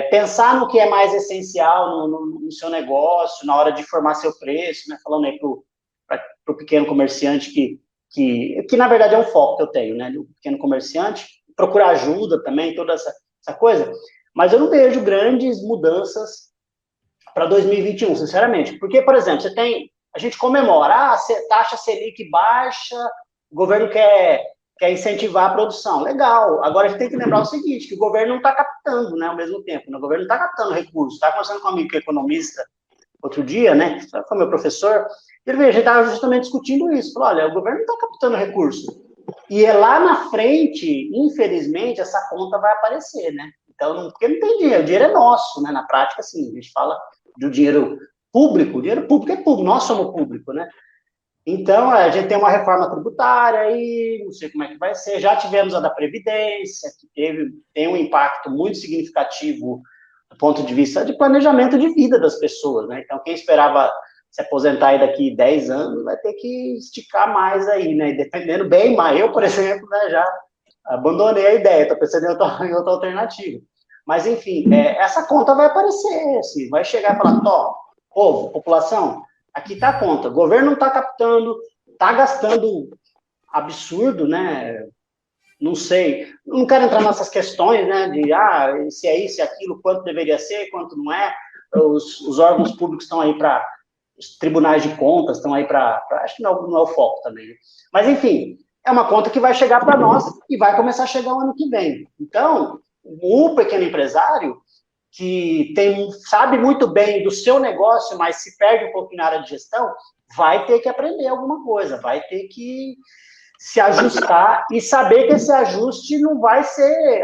pensar no que é mais essencial no seu negócio, na hora de formar seu preço, né? Falando aí para o pequeno comerciante que na verdade é um foco que eu tenho, né? O pequeno comerciante, procurar ajuda também, toda essa coisa, mas eu não vejo grandes mudanças para 2021, sinceramente. Porque, por exemplo, a gente comemora, taxa Selic baixa, o governo quer incentivar a produção. Legal. Agora a gente tem que lembrar o seguinte, que o governo não está captando, né, ao mesmo tempo, né? O governo não está captando recursos. Estava conversando com um amigo que é economista outro dia, né, que foi meu professor, e a gente estava justamente discutindo isso. Falou, olha, o governo não está captando recurso. E lá na frente, infelizmente, essa conta vai aparecer, né? Então, porque não tem dinheiro, o dinheiro é nosso, né? Na prática, assim, a gente fala do dinheiro público, o dinheiro público é público, nós somos público, né? Então, a gente tem uma reforma tributária aí, não sei como é que vai ser, já tivemos a da Previdência, que tem um impacto muito significativo do ponto de vista de planejamento de vida das pessoas, né? Então, quem esperava se aposentar aí daqui 10 anos, vai ter que esticar mais aí, né? E dependendo bem mais. Eu, por exemplo, né, já abandonei a ideia, estou pensando em outra alternativa. Mas, enfim, essa conta vai aparecer, assim, vai chegar e falar, povo, população, aqui está a conta. O governo não está captando, está gastando absurdo, né? Não sei, não quero entrar nessas questões, né, de, se é isso, aquilo, quanto deveria ser, quanto não é. Os órgãos públicos estão aí para... Os tribunais de contas estão aí para... Acho que não é o foco também. Mas, enfim, é uma conta que vai chegar para nós e vai começar a chegar o ano que vem. Então, o pequeno empresário, que sabe muito bem do seu negócio, mas se perde um pouquinho na área de gestão, vai ter que aprender alguma coisa, vai ter que se ajustar e saber que esse ajuste não vai ser...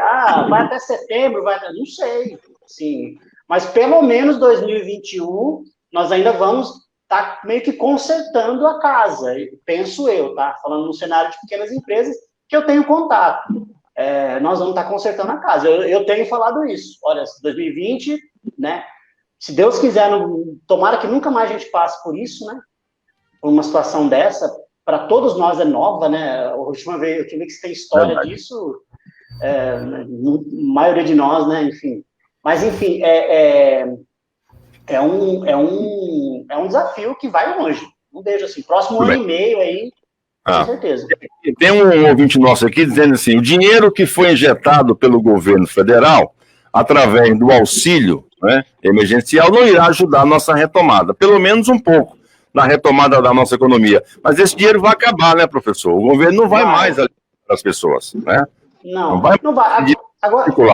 vai até setembro, não sei. Sim, mas pelo menos 2021... nós ainda vamos está meio que consertando a casa, penso eu, tá? Falando no cenário de pequenas empresas, que eu tenho contato. Nós vamos estar consertando a casa. Eu tenho falado isso. Olha, 2020, né? Se Deus quiser, tomara que nunca mais a gente passe por isso, né? Por uma situação dessa, para todos nós é nova, né? A última vez eu tive que ter história disso, a maioria de nós, né? Enfim. Mas, enfim, é um desafio que vai longe. Não vejo assim. Próximo ano e meio aí, com certeza. Tem um ouvinte nosso aqui dizendo assim: o dinheiro que foi injetado pelo governo federal, através do auxílio, né, emergencial, não irá ajudar a nossa retomada, pelo menos um pouco, na retomada da nossa economia. Mas esse dinheiro vai acabar, né, professor? O governo não vai mais ajudar as pessoas, né? Não vai. Agora,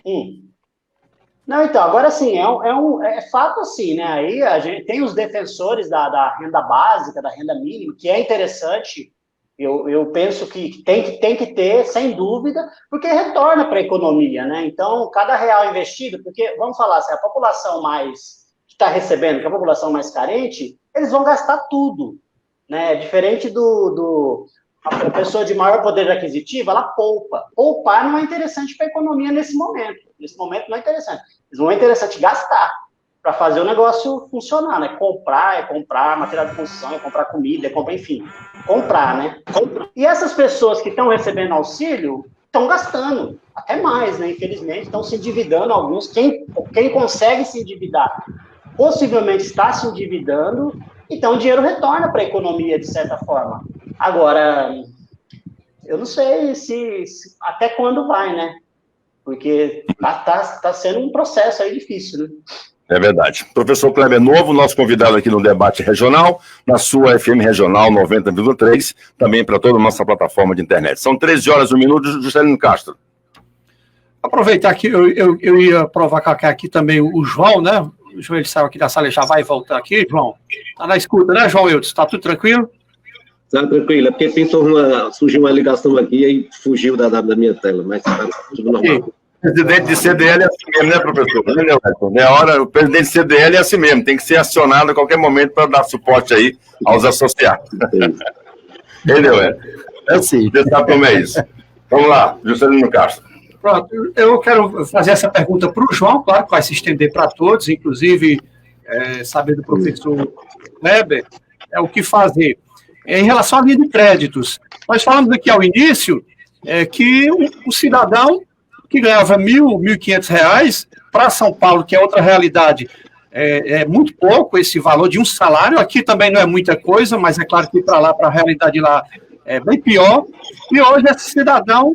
não, então, agora sim, é fato assim, né? Aí a gente tem os defensores da renda básica, da renda mínima, que é interessante. Eu penso que tem que ter, sem dúvida, porque retorna para a economia, né? Então, cada real investido, porque, vamos falar assim, a população mais que está recebendo, que é a população mais carente, eles vão gastar tudo, né? Diferente a pessoa de maior poder aquisitivo, ela poupa. Poupar não é interessante para a economia nesse momento. Nesse momento não é interessante. Não é interessante gastar para fazer o negócio funcionar, né? Comprar material de construção, comprar comida, enfim, comprar, né? E essas pessoas que estão recebendo auxílio estão gastando, até mais, né? Infelizmente, estão se endividando alguns. Quem consegue se endividar, possivelmente está se endividando, então o dinheiro retorna para a economia, de certa forma. Agora, eu não sei se até quando vai, né? Porque tá sendo um processo aí difícil, né? É verdade. Professor Kleber Novo, nosso convidado aqui no Debate Regional, na sua FM Regional 90,3, também para toda a nossa plataforma de internet. São 13 horas e 1 minuto, Juscelino Castro. Aproveitar que eu ia provocar aqui também o João, né? O João, ele saiu aqui da sala e já vai voltar aqui, João. Tá na escuta, né, João Eudes? Tá tudo tranquilo? Tá tranquilo, é porque surgiu uma ligação aqui e fugiu da minha tela, mas tá tudo normal. O presidente de CDL é assim mesmo, né, professor? O presidente de CDL é assim mesmo, tem que ser acionado a qualquer momento para dar suporte aí aos associados. Entendeu? É assim, você sabe como é isso. Vamos lá, Juscelino Castro. Pronto, eu quero fazer essa pergunta para o João, claro que vai se estender para todos, inclusive saber do professor Kleber, o que fazer. Em relação à linha de créditos, nós falamos aqui ao início que o cidadão que ganhava R$ 1.500, para São Paulo, que é outra realidade, é muito pouco esse valor de um salário. Aqui também não é muita coisa, mas é claro que para lá, para a realidade lá, é bem pior. E hoje esse cidadão,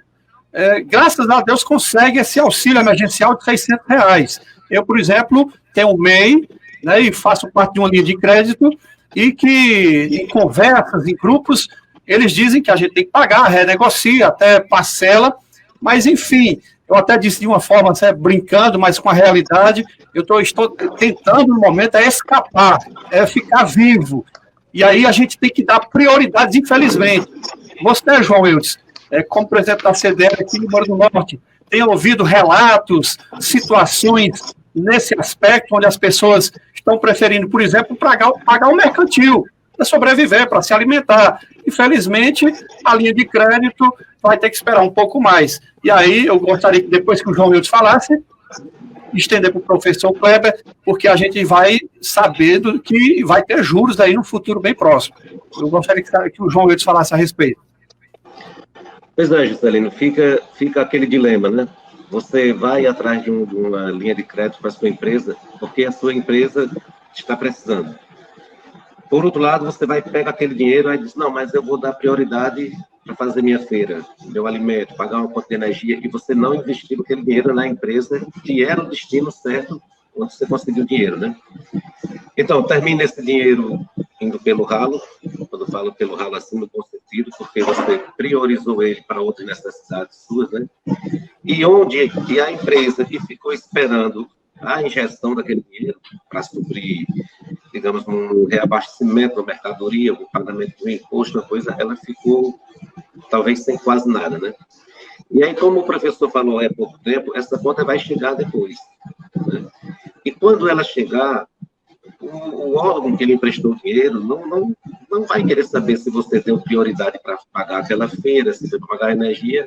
graças a Deus, consegue esse auxílio emergencial de R$ 600. Eu, por exemplo, tenho um MEI, né, e faço parte de uma linha de crédito, e que em conversas, em grupos, eles dizem que a gente tem que pagar, renegocia, até parcela, mas enfim, eu até disse de uma forma, brincando, mas com a realidade, estou tentando no momento escapar, ficar vivo, e aí a gente tem que dar prioridades, infelizmente. Você, João Eudes, como presidente da CDL aqui no Rio Grande do Norte, tem ouvido relatos, situações nesse aspecto, onde as pessoas estão preferindo, por exemplo, pagar o mercantil para sobreviver, para se alimentar. Infelizmente, a linha de crédito vai ter que esperar um pouco mais. E aí, eu gostaria que, depois que o João Eudes falasse, estender para o professor Kleber, porque a gente vai sabendo que vai ter juros aí no futuro bem próximo. Eu gostaria que o João Eudes falasse a respeito. Pois é, Juscelino, fica aquele dilema, né? Você vai atrás de uma linha de crédito para a sua empresa, porque a sua empresa está precisando. Por outro lado, você vai pegar aquele dinheiro e diz, não, mas eu vou dar prioridade para fazer minha feira, meu alimento, pagar uma conta de energia, e você não investiu aquele dinheiro na empresa que era o destino certo onde você conseguiu o dinheiro, né? Então, termina esse dinheiro indo pelo ralo, quando eu falo pelo ralo assim, no bom sentido, porque você priorizou ele para outras necessidades suas, né? E a empresa que ficou esperando a injeção daquele dinheiro para suprir, digamos, um reabastecimento da mercadoria, um pagamento do imposto, uma coisa, ela ficou talvez sem quase nada, né? E aí, como o professor falou há pouco tempo, essa conta vai chegar depois, né? E quando ela chegar, o órgão que lhe emprestou dinheiro não vai querer saber se você deu prioridade para pagar aquela feira, se você pagar a energia.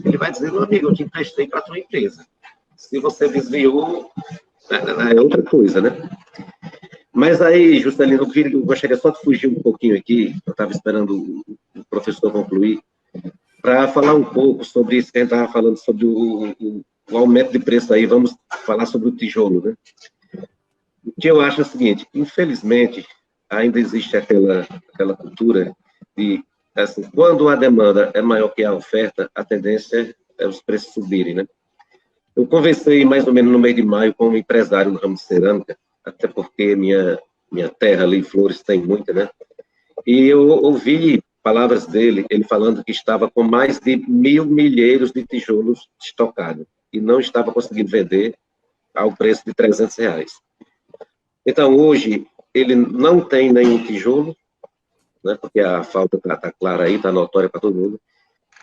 Ele vai dizer, meu amigo, eu te emprestei para a tua empresa. Se você desviou, é outra coisa, né? Mas aí, Juscelino, eu gostaria só de fugir um pouquinho aqui, eu estava esperando o professor concluir, para falar um pouco sobre isso que a gente estava falando, sobre o aumento de preço aí, vamos falar sobre o tijolo, né? O que eu acho é o seguinte, infelizmente, ainda existe aquela cultura de, assim, quando a demanda é maior que a oferta, a tendência é os preços subirem, né? Eu conversei mais ou menos no mês de maio com um empresário no ramo de cerâmica, até porque minha terra ali, Flores, tem muita, né? E eu ouvi palavras dele, ele falando que estava com mais de 1.000 milheiros de tijolos estocados e não estava conseguindo vender ao preço de R$300. Então, hoje, ele não tem nenhum tijolo, né, porque a falta está clara aí, está notória para todo mundo,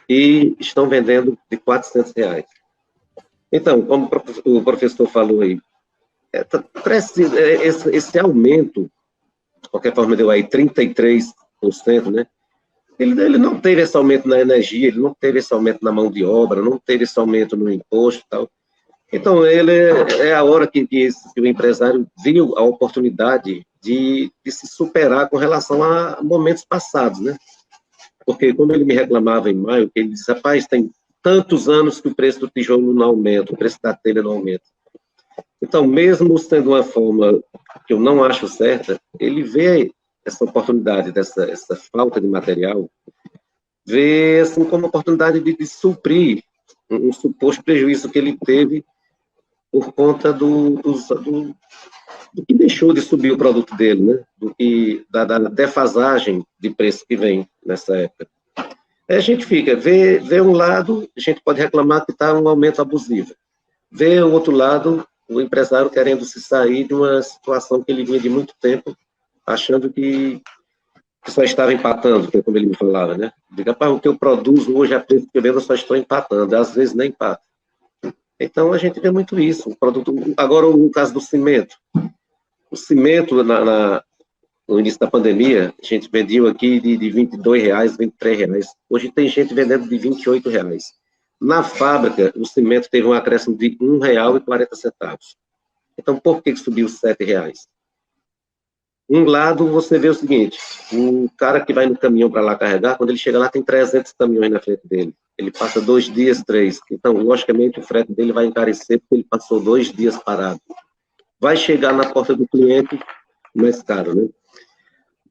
e estão vendendo de R$400. Então, como o professor falou aí, esse aumento, de qualquer forma deu aí 33%, né? Ele não teve esse aumento na energia, ele não teve esse aumento na mão de obra, não teve esse aumento no imposto e tal. Então, é a hora que o empresário viu a oportunidade de se superar com relação a momentos passados, né? Porque, como ele me reclamava em maio, ele disse, rapaz, tem tantos anos que o preço do tijolo não aumenta, o preço da telha não aumenta. Então, mesmo sendo uma forma que eu não acho certa, ele vê essa oportunidade, essa falta de material, vê assim como oportunidade de suprir um suposto prejuízo que ele teve por conta do que deixou de subir o produto dele, né? Da defasagem de preço que vem nessa época. Aí a gente vê um lado, a gente pode reclamar que está um aumento abusivo. Vê o outro lado, o empresário querendo se sair de uma situação que ele vinha de muito tempo, achando que só estava empatando, que é como ele me falava, né? Diga, o que eu produzo hoje, a preço que eu vendo, eu só estou empatando, às vezes nem empata. Então, a gente vê muito isso. O produto, agora, o caso do cimento. O cimento, no início da pandemia, a gente vendia aqui de R$22, R$23. Hoje tem gente vendendo de R$28. Na fábrica, o cimento teve um acréscimo de R$1,40. Então, por que subiu R$7? Um lado, você vê o seguinte, o cara que vai no caminhão para lá carregar, quando ele chega lá, tem 300 caminhões na frente dele. Ele passa 2 dias, 3. Então, logicamente, o frete dele vai encarecer, porque ele passou 2 dias parado. Vai chegar na porta do cliente mais caro, né?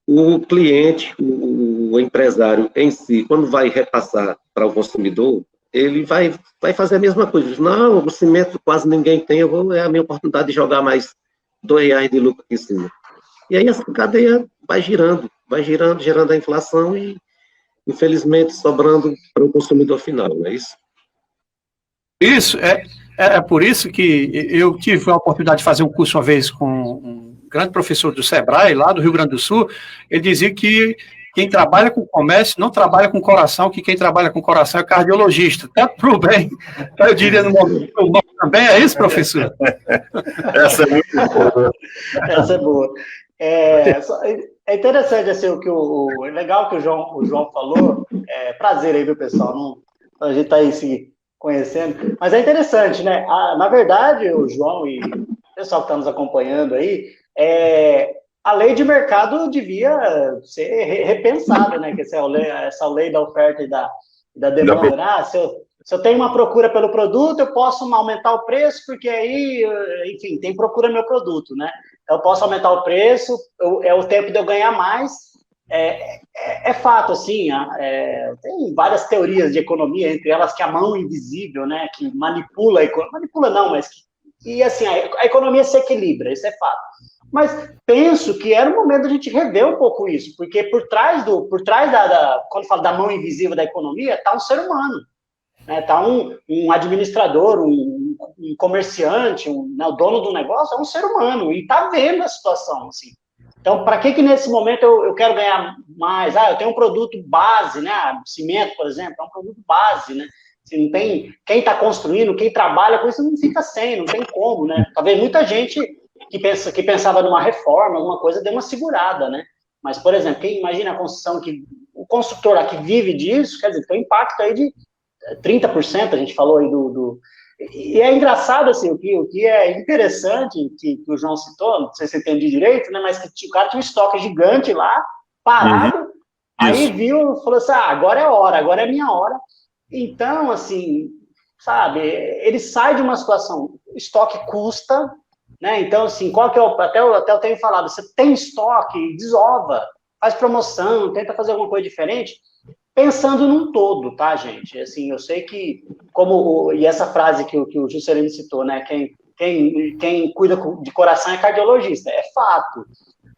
O cliente, o empresário em si, quando vai repassar para o consumidor, ele vai fazer a mesma coisa. Diz, não, o cimento quase ninguém tem, é a minha oportunidade de jogar mais R$2 de lucro aqui em cima. E aí essa cadeia vai gerando a inflação e, infelizmente, sobrando para o consumidor final, não é isso? Isso, é por isso que eu tive a oportunidade de fazer um curso uma vez com um grande professor do Sebrae, lá do Rio Grande do Sul. Ele dizia que quem trabalha com comércio não trabalha com coração, que quem trabalha com coração é cardiologista. Tanto para o bem, eu diria no momento também. É isso, professor? Essa é muito boa. Essa é boa. É interessante assim, é legal que o João falou. Prazer aí, viu, pessoal? A gente está aí se conhecendo. Mas é interessante, né? Na verdade, o João e o pessoal que está nos acompanhando aí, a lei de mercado devia ser repensada, né? Que essa lei da oferta e da demanda, né? Se eu tenho uma procura pelo produto, eu posso aumentar o preço, porque aí, enfim, tem procura no meu produto, né? Eu posso aumentar o preço, é o tempo de eu ganhar mais. É fato, assim, tem várias teorias de economia, entre elas que a mão invisível, né, que manipula a economia, manipula não, mas e assim, a economia se equilibra, isso é fato. Mas penso que era o momento da gente rever um pouco isso, porque por trás quando fala da mão invisível da economia, está um ser humano, né, está um administrador, um comerciante, né, o dono do negócio é um ser humano, e está vendo a situação, assim. Então, para que nesse momento eu quero ganhar mais? Eu tenho um produto base, né? Cimento, por exemplo, é um produto base, né? Se não tem quem está construindo, quem trabalha com isso, não fica sem, não tem como, né? Talvez muita gente que pensava numa reforma, alguma coisa, deu uma segurada, né? Mas, por exemplo, quem imagina a construção, o construtor lá que vive disso, quer dizer, tem um impacto aí de 30%, a gente falou aí E é engraçado, assim, o que é interessante, que o João citou, não sei se eu entendi direito, né, mas que o cara tinha um estoque gigante lá, parado, aí viu, falou assim, agora é a hora, agora é a minha hora. Então, assim, sabe, ele sai de uma situação, estoque custa, né, então, assim, qual que é até eu tenho falado, você tem estoque, desova, faz promoção, tenta fazer alguma coisa diferente, pensando num todo, tá, gente? Assim, eu sei que, e essa frase que o Juscelino citou, né, quem cuida de coração é cardiologista, é fato,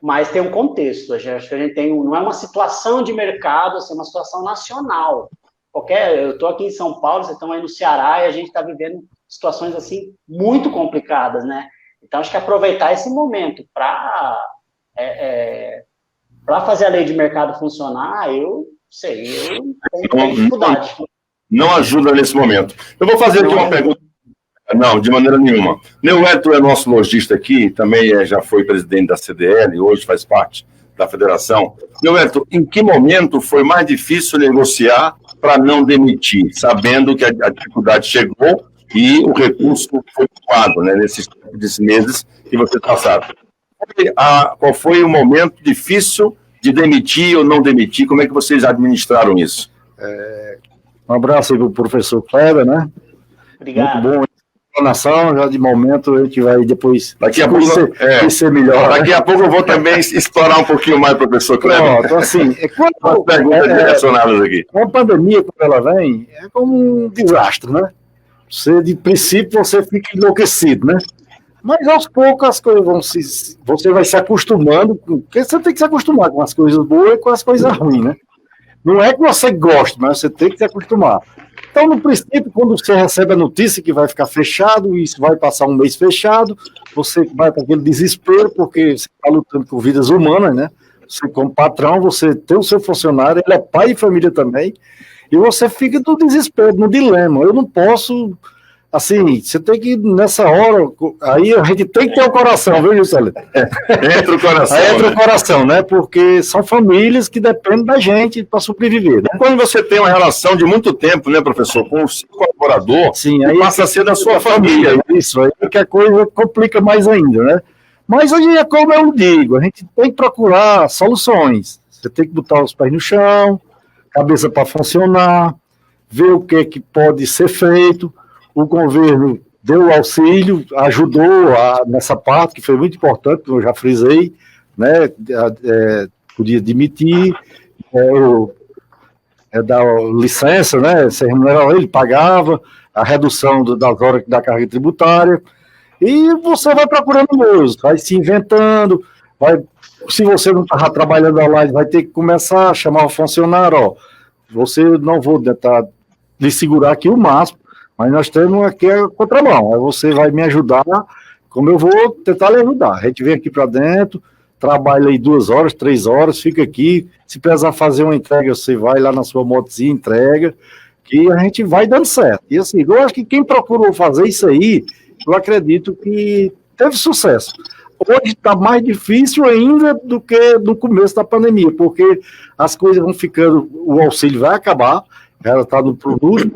mas tem um contexto, acho que a gente não é uma situação de mercado, assim, é uma situação nacional. Eu estou aqui em São Paulo, vocês estão aí no Ceará, e a gente está vivendo situações, assim, muito complicadas, né? Então, acho que aproveitar esse momento para fazer a lei de mercado funcionar, eu tenho dificuldade. Não ajuda nesse momento. Eu vou fazer aqui uma pergunta. Não, de maneira nenhuma. Neuelton é nosso lojista aqui, também já foi presidente da CDL, hoje faz parte da federação. Neuelton, em que momento foi mais difícil negociar para não demitir, sabendo que a dificuldade chegou e o recurso foi pago, né, nesses meses que vocês passaram? Qual foi o momento difícil de demitir ou não demitir? Como é que vocês administraram isso? Um abraço aí para o professor Kleber, né? Obrigado. Muito bom. Nação, já de momento a gente vai depois daqui a pouco ser melhor. Daqui a pouco eu vou também explorar um pouquinho mais, professor Kleber. Então, assim, quando perguntas direcionadas aqui. A pandemia, quando ela vem, é como um desastre, né? De princípio, você fica enlouquecido, né? Mas aos poucos as coisas você vai se acostumando, porque você tem que se acostumar com as coisas boas e com as coisas ruins, né? Não é que você goste, mas você tem que se acostumar. Então, no princípio, quando você recebe a notícia que vai ficar fechado, e isso vai passar um mês fechado, você vai para aquele desespero, porque você está lutando por vidas humanas, né? Você, como patrão, você tem o seu funcionário, ele é pai de família também, e você fica no desespero, no dilema. Eu não posso... Assim, você tem que, nessa hora, aí a gente tem que ter o coração, viu, Juscelino? Entra o coração. Aí entra o coração, né? Porque são famílias que dependem da gente para sobreviver, né? Quando você tem uma relação de muito tempo, né, professor, com o seu colaborador, sim, aí passa a ser da sua família. Isso, aí que a coisa complica mais ainda, né? Mas hoje é como eu digo, a gente tem que procurar soluções. Você tem que botar os pés no chão, cabeça para funcionar, ver o que pode ser feito. O governo deu auxílio, ajudou nessa parte, que foi muito importante, que eu já frisei, né? Podia demitir, dar licença, né? Você remunerava ele, pagava, a redução das horas da carga tributária, e você vai procurando meios, vai se inventando, se você não estava trabalhando online, vai ter que começar a chamar o funcionário, você não vou tentar lhe segurar aqui o máximo, mas nós temos aqui a contramão. Aí você vai me ajudar, como eu vou tentar lhe ajudar. A gente vem aqui para dentro, trabalha aí 2 horas, 3 horas, fica aqui. Se precisar fazer uma entrega, você vai lá na sua motozinha, entrega, que a gente vai dando certo. E assim, eu acho que quem procurou fazer isso aí, eu acredito que teve sucesso. Hoje está mais difícil ainda do que no começo da pandemia, porque as coisas vão ficando, o auxílio vai acabar, ela está no produto,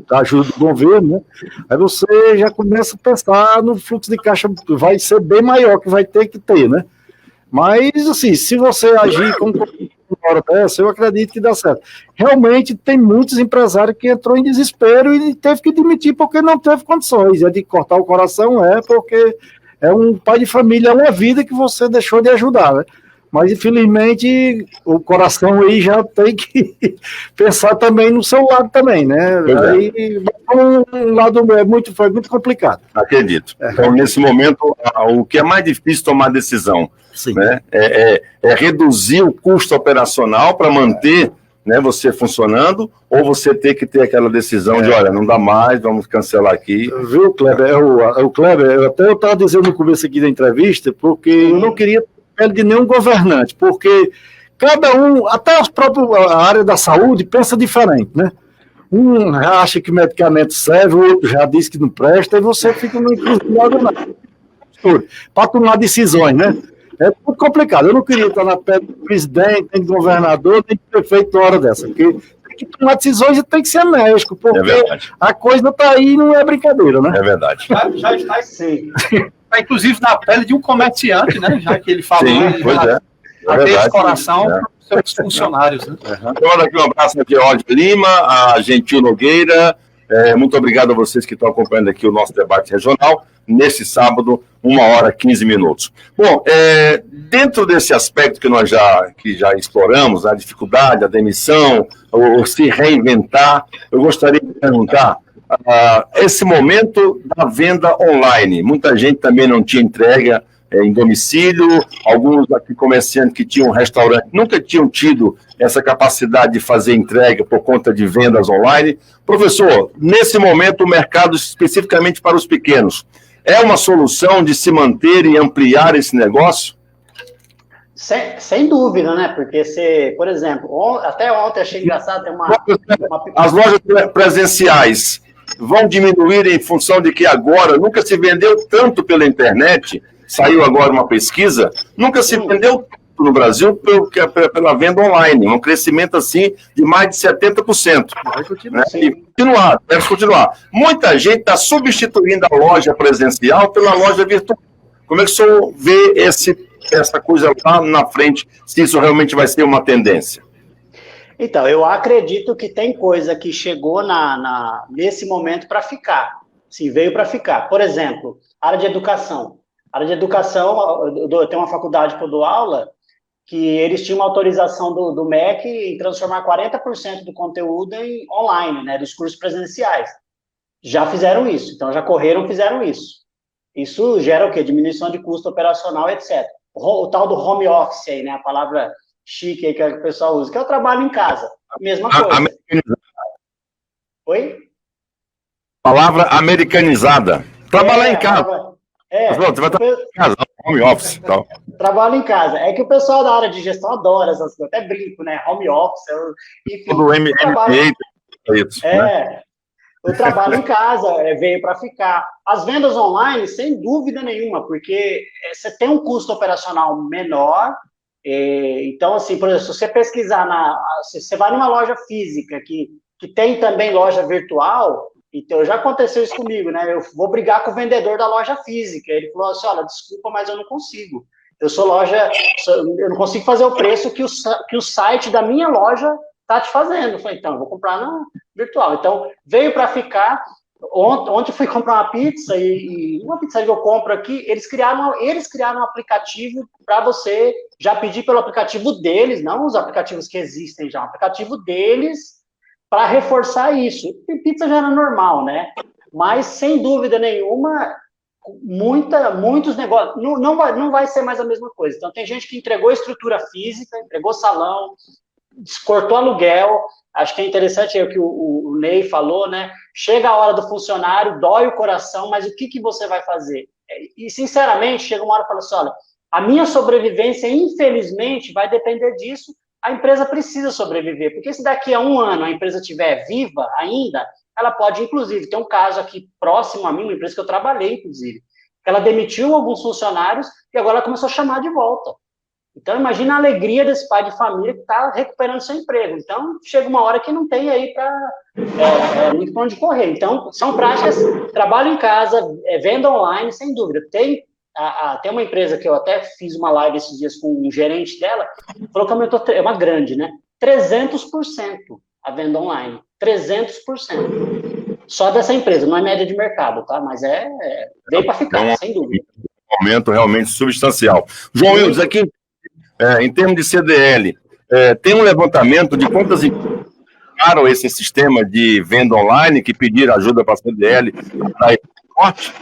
da ajuda do governo, né? Aí você já começa a pensar no fluxo de caixa, vai ser bem maior, que vai ter que ter, né? Mas, assim, se você agir com uma hora dessa, eu acredito que dá certo. Realmente, tem muitos empresários que entrou em desespero e teve que demitir porque não teve condições. É de cortar o coração, porque é um pai de família, é uma vida que você deixou de ajudar, né? Mas, infelizmente, o coração aí já tem que pensar também no seu lado também, né? Aí, um lado foi muito complicado. Acredito. Então, nesse momento, o que é mais difícil tomar decisão, né, é reduzir o custo operacional para manter, né, você funcionando, ou você ter que ter aquela decisão de, olha, não dá mais, vamos cancelar aqui. Viu, Kleber? O Kleber, até eu estava dizendo no começo aqui da entrevista, porque eu não queria de nenhum governante, porque cada um, até os próprios, a área da saúde pensa diferente, né? Um acha que medicamento serve, o outro já diz que não presta, e você fica no encruzilhado. para tomar decisões, né? É muito complicado. Eu não queria estar na pele do presidente, nem do governador, nem do prefeito na hora dessa, porque tem que tomar decisões e tem que ser enérgico, porque a coisa está aí e não é brincadeira, né? É verdade. Já está sim. Está, inclusive, na pele de um comerciante, né? Já que ele falou. Sim, pois é. Até esse coração para os seus funcionários, né? Eu mando aqui um abraço a George Lima, a Gentil Nogueira. Muito obrigado a vocês que estão acompanhando aqui o nosso debate regional, neste sábado, 1h15. Bom, dentro desse aspecto que nós já exploramos, a dificuldade, a demissão, o se reinventar, eu gostaria de perguntar, esse momento da venda online, muita gente também não tinha entrega em domicílio, alguns aqui comerciantes que tinham restaurante nunca tinham tido essa capacidade de fazer entrega por conta de vendas online. Professor, nesse momento o mercado especificamente para os pequenos, é uma solução de se manter e ampliar esse negócio? Sem dúvida, né? Porque por exemplo, até ontem achei engraçado, tem uma... As lojas presenciais vão diminuir em função de que agora nunca se vendeu tanto pela internet. Saiu agora uma pesquisa, nunca se vendeu tanto no Brasil pela venda online, um crescimento assim de mais de 70%. Deve continuar. Muita gente está substituindo a loja presencial pela loja virtual. Como é que o senhor vê essa coisa lá na frente, se isso realmente vai ser uma tendência? Então, eu acredito que tem coisa que chegou nesse momento para ficar. Sim, veio para ficar. Por exemplo, área de educação. A área de educação, eu tenho uma faculdade que eu dou aula, que eles tinham uma autorização do MEC em transformar 40% do conteúdo em online, né, dos cursos presenciais. Já fizeram isso, então já fizeram isso. Isso gera o quê? Diminuição de custo operacional, etc. O tal do home office aí, né, a palavra chique aí que o pessoal usa, que é o trabalho em casa. Mesma coisa. Oi? Palavra americanizada. Trabalhar em casa. Você vai trabalhar em casa, home office. Então. Trabalho em casa. É que o pessoal da área de gestão adora essas coisas. Até brinco, né? Home office. Enfim, tudo é isso. Né? O trabalho em casa veio para ficar. As vendas online, sem dúvida nenhuma, porque você tem um custo operacional menor. Então, assim, por exemplo, se você pesquisar se você vai numa loja física que tem também loja virtual, então já aconteceu isso comigo, né? Eu vou brigar com o vendedor da loja física. Ele falou assim: olha, desculpa, mas eu não consigo. Eu não consigo fazer o preço que o site da minha loja está te fazendo. Eu falei, então, eu vou comprar na virtual. Então, veio para ficar. Ontem eu fui comprar uma pizza e uma pizzaria que eu compro aqui, eles criaram um aplicativo para você já pedir pelo aplicativo deles, não os aplicativos que existem já, o aplicativo deles para reforçar isso. E pizza já era normal, né? Mas, sem dúvida nenhuma, muitos negócios, não vai ser mais a mesma coisa. Então, tem gente que entregou estrutura física, entregou salão, cortou aluguel. Acho que é interessante o que o Ney falou, né? Chega a hora do funcionário, dói o coração, mas o que você vai fazer? E, sinceramente, chega uma hora e fala assim, olha, a minha sobrevivência, infelizmente, vai depender disso. A empresa precisa sobreviver, porque se daqui a 1 ano a empresa estiver viva ainda, ela pode, inclusive, ter um caso aqui próximo a mim, uma empresa que eu trabalhei, inclusive, ela demitiu alguns funcionários e agora ela começou a chamar de volta. Então, imagina a alegria desse pai de família que está recuperando seu emprego. Então, chega uma hora que não tem aí muito para onde correr. Então, são práticas, trabalho em casa, venda online, sem dúvida. Tem uma empresa que eu até fiz uma live esses dias com um gerente dela, falou que aumentou, é uma grande, né? 300% a venda online. 300%. Só dessa empresa, não é média de mercado, tá? Mas veio para ficar, sem dúvida. Um aumento realmente substancial. João Wildes, aqui, em termos de CDL, tem um levantamento de quantas empresas usaram esse sistema de venda online que pediram ajuda para a CDL para esse corte?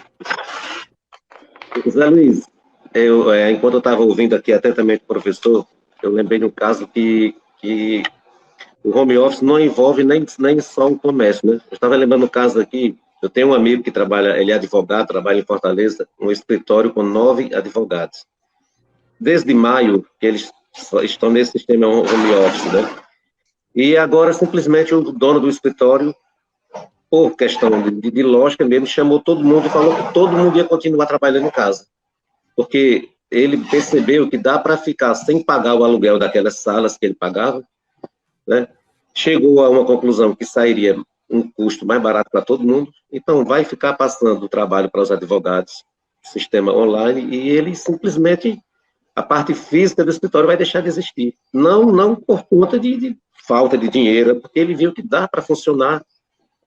Zé Luiz, enquanto eu estava ouvindo aqui atentamente o professor, eu lembrei de um caso que o home office não envolve nem só o comércio, né? Eu estava lembrando um caso aqui, eu tenho um amigo que trabalha, ele é advogado, trabalha em Fortaleza, um escritório com 9 advogados. Desde maio, que eles estão nesse sistema home office, né? E agora, simplesmente, o dono do escritório, por questão de lógica mesmo, chamou todo mundo e falou que todo mundo ia continuar trabalhando em casa. porque ele percebeu que dá para ficar sem pagar o aluguel daquelas salas que ele pagava, né? Chegou a uma conclusão que sairia um custo mais barato para todo mundo, então vai ficar passando o trabalho para os advogados, sistema online, e ele simplesmente, a parte física do escritório vai deixar de existir. Não por conta de falta de dinheiro, porque ele viu que dá para funcionar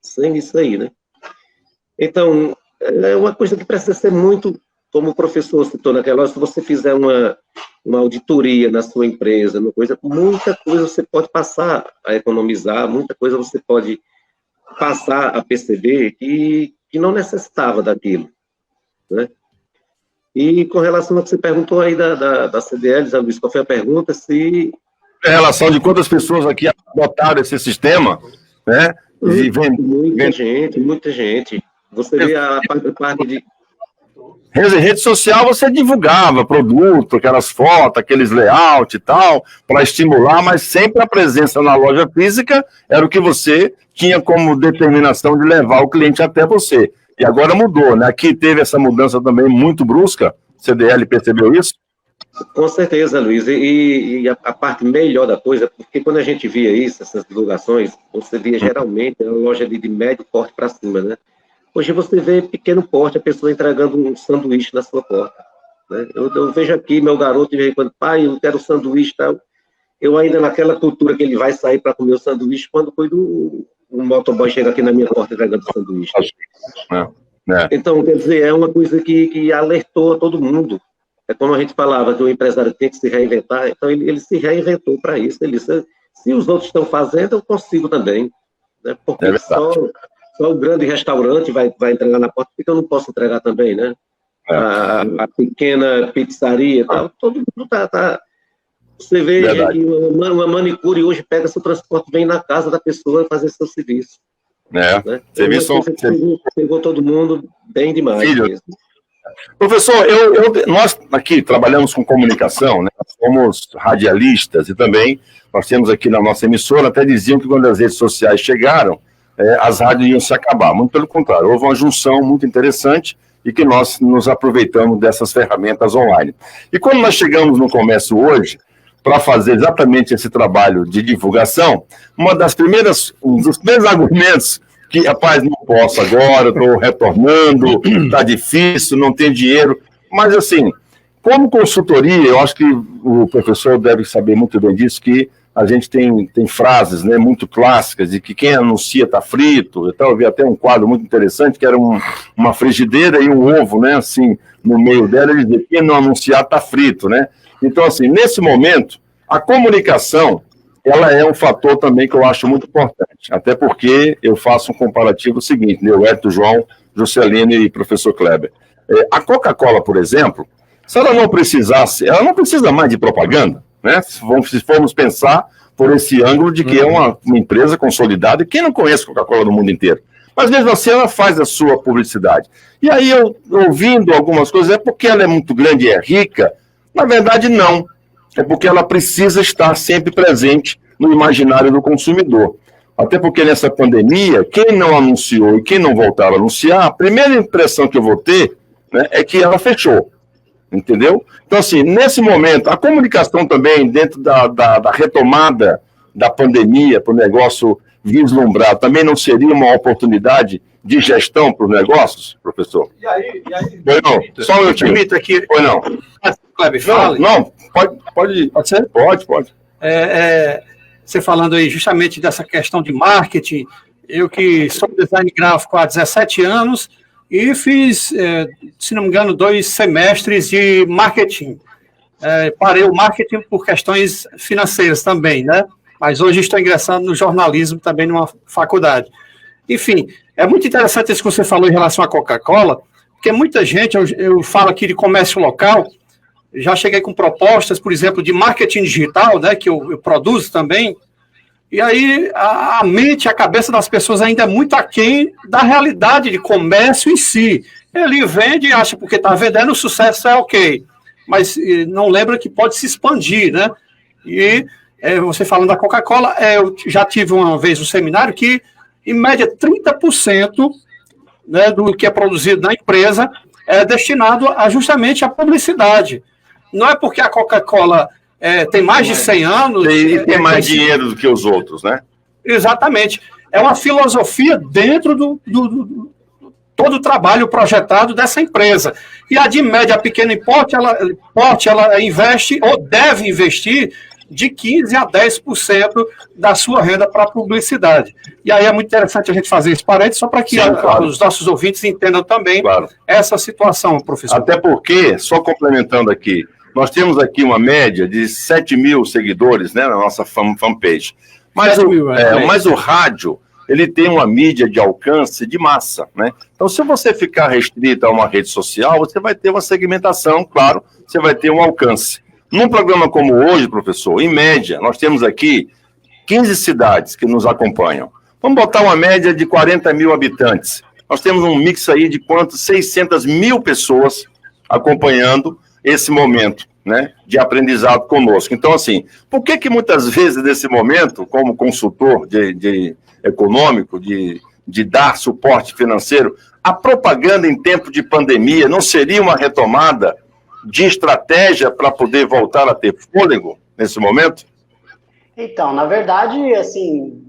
sem isso aí, né? Então, é uma coisa que precisa ser muito, como o professor citou naquela hora, se você fizer uma auditoria na sua empresa, muita coisa você pode passar a economizar, muita coisa você pode passar a perceber que não necessitava daquilo, né? E com relação ao que você perguntou aí da CDL, Zé Luiz, qual foi a pergunta? Se... Em relação de quantas pessoas aqui adotaram esse sistema, né? Muita gente. Você vê a parte de... Rede social você divulgava produto, aquelas fotos, aqueles layout e tal, para estimular, mas sempre a presença na loja física era o que você tinha como determinação de levar o cliente até você. E agora mudou, né? Aqui teve essa mudança também muito brusca. CDL percebeu isso? Com certeza, Luiz. E a parte melhor da coisa, porque quando a gente via isso, essas divulgações, você via geralmente uma loja de médio porte para cima, né? Hoje você vê pequeno porte, a pessoa entregando um sanduíche na sua porta, né? Eu vejo aqui meu garoto de vez em quando, pai, eu quero um sanduíche e tal. Eu ainda naquela cultura que ele vai sair para comer o sanduíche, quando foi um motoboy chega aqui na minha porta entregando o sanduíche. Então, quer dizer, é uma coisa que alertou a todo mundo. É como a gente falava, que o empresário tem que se reinventar, então ele se reinventou para isso. Ele disse, se os outros estão fazendo, eu consigo também, né? Porque só o grande restaurante vai entregar na porta, porque eu não posso entregar também, né? A pequena pizzaria e tal, todo mundo tá... Você vê que uma manicure hoje pega seu transporte, vem na casa da pessoa fazer seu serviço. Né? Serviço... Pegou todo mundo bem demais. Professor, nós aqui trabalhamos com comunicação, né? Somos radialistas e também nós temos aqui na nossa emissora, até diziam que quando as redes sociais chegaram, as rádios iam se acabar. Muito pelo contrário, houve uma junção muito interessante e que nós nos aproveitamos dessas ferramentas online. E quando nós chegamos no comércio hoje, para fazer exatamente esse trabalho de divulgação, um dos primeiros argumentos que, rapaz, não posso agora, estou retornando, está difícil, não tem dinheiro. Mas, assim, como consultoria, eu acho que o professor deve saber muito bem disso, que a gente tem frases, né, muito clássicas, de que quem anuncia está frito. Eu vi até um quadro muito interessante, que era uma frigideira e um ovo, né, assim, no meio dela, ele dizia, quem não anunciar está frito, né? Então, assim, nesse momento, a comunicação, ela é um fator também que eu acho muito importante, até porque eu faço um comparativo seguinte, né, o Hélio, João, Juscelino e professor Kleber. A Coca-Cola, por exemplo, se ela não precisasse, ela não precisa mais de propaganda, né? Se formos pensar por esse ângulo de que é uma empresa consolidada, e quem não conhece Coca-Cola no mundo inteiro? Mas mesmo assim ela faz a sua publicidade. E aí eu, ouvindo algumas coisas, é porque ela é muito grande e é rica? Na verdade, não. É porque ela precisa estar sempre presente no imaginário do consumidor. Até porque nessa pandemia, quem não anunciou e quem não voltar a anunciar, a primeira impressão que eu vou ter, né, é que ela fechou. Entendeu? Então, assim, nesse momento, a comunicação também, dentro da retomada da pandemia para o negócio vislumbrar, também não seria uma oportunidade de gestão para os negócios, professor? E aí Foi não? Só eu te imito aqui. Foi não? Não, pode ser? Pode. Você falando aí justamente dessa questão de marketing, eu que sou design gráfico há 17 anos e fiz, se não me engano, 2 semestres de marketing. Parei o marketing por questões financeiras também, né? Mas hoje estou ingressando no jornalismo também numa faculdade. Enfim, é muito interessante isso que você falou em relação à Coca-Cola, porque muita gente, eu falo aqui de comércio local, já cheguei com propostas, por exemplo, de marketing digital, né, que eu produzo também, e aí a mente, a cabeça das pessoas ainda é muito aquém da realidade de comércio em si. Ele vende e acha porque está vendendo, o sucesso é ok, mas não lembra que pode se expandir, né? E você falando da Coca-Cola, eu já tive uma vez um seminário que, em média, 30%, né, do que é produzido na empresa é destinado justamente à publicidade. Não é porque a Coca-Cola tem mais de 100 anos... E tem mais dinheiro do que os outros, né? Exatamente. É uma filosofia dentro todo o trabalho projetado dessa empresa. E a de média a pequeno porte, ela investe, ou deve investir, de 15% a 10% da sua renda para publicidade. E aí é muito interessante a gente fazer esse parênteses, só para que os nossos ouvintes entendam também essa situação, professor. Até porque, só complementando aqui, nós temos aqui uma média de 7 mil seguidores, né, na nossa fanpage. Mas o rádio, ele tem uma mídia de alcance de massa, né? Então, se você ficar restrito a uma rede social, você vai ter uma segmentação, claro, você vai ter um alcance. Num programa como hoje, professor, em média, nós temos aqui 15 cidades que nos acompanham. Vamos botar uma média de 40 mil habitantes. Nós temos um mix aí de 600 mil pessoas acompanhando esse momento, né, de aprendizado conosco. Então, assim, por que muitas vezes nesse momento, como consultor de econômico, de dar suporte financeiro, a propaganda em tempo de pandemia não seria uma retomada de estratégia para poder voltar a ter fôlego nesse momento? Então, na verdade, assim,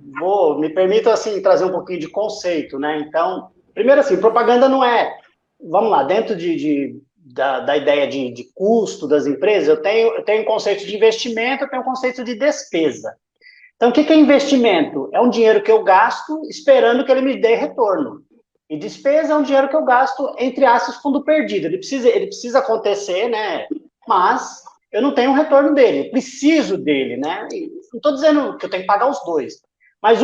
me permito assim, trazer um pouquinho de conceito, né? Então, primeiro assim, propaganda não é, vamos lá, dentro da ideia de custo das empresas, eu tenho um conceito de investimento, eu tenho um conceito de despesa. Então, o que é investimento? É um dinheiro que eu gasto esperando que ele me dê retorno. E despesa é um dinheiro que eu gasto, entre aspas, fundo perdido. Ele precisa acontecer, né? Mas eu não tenho um retorno dele, eu preciso dele, né? E não estou dizendo que eu tenho que pagar os dois. Mas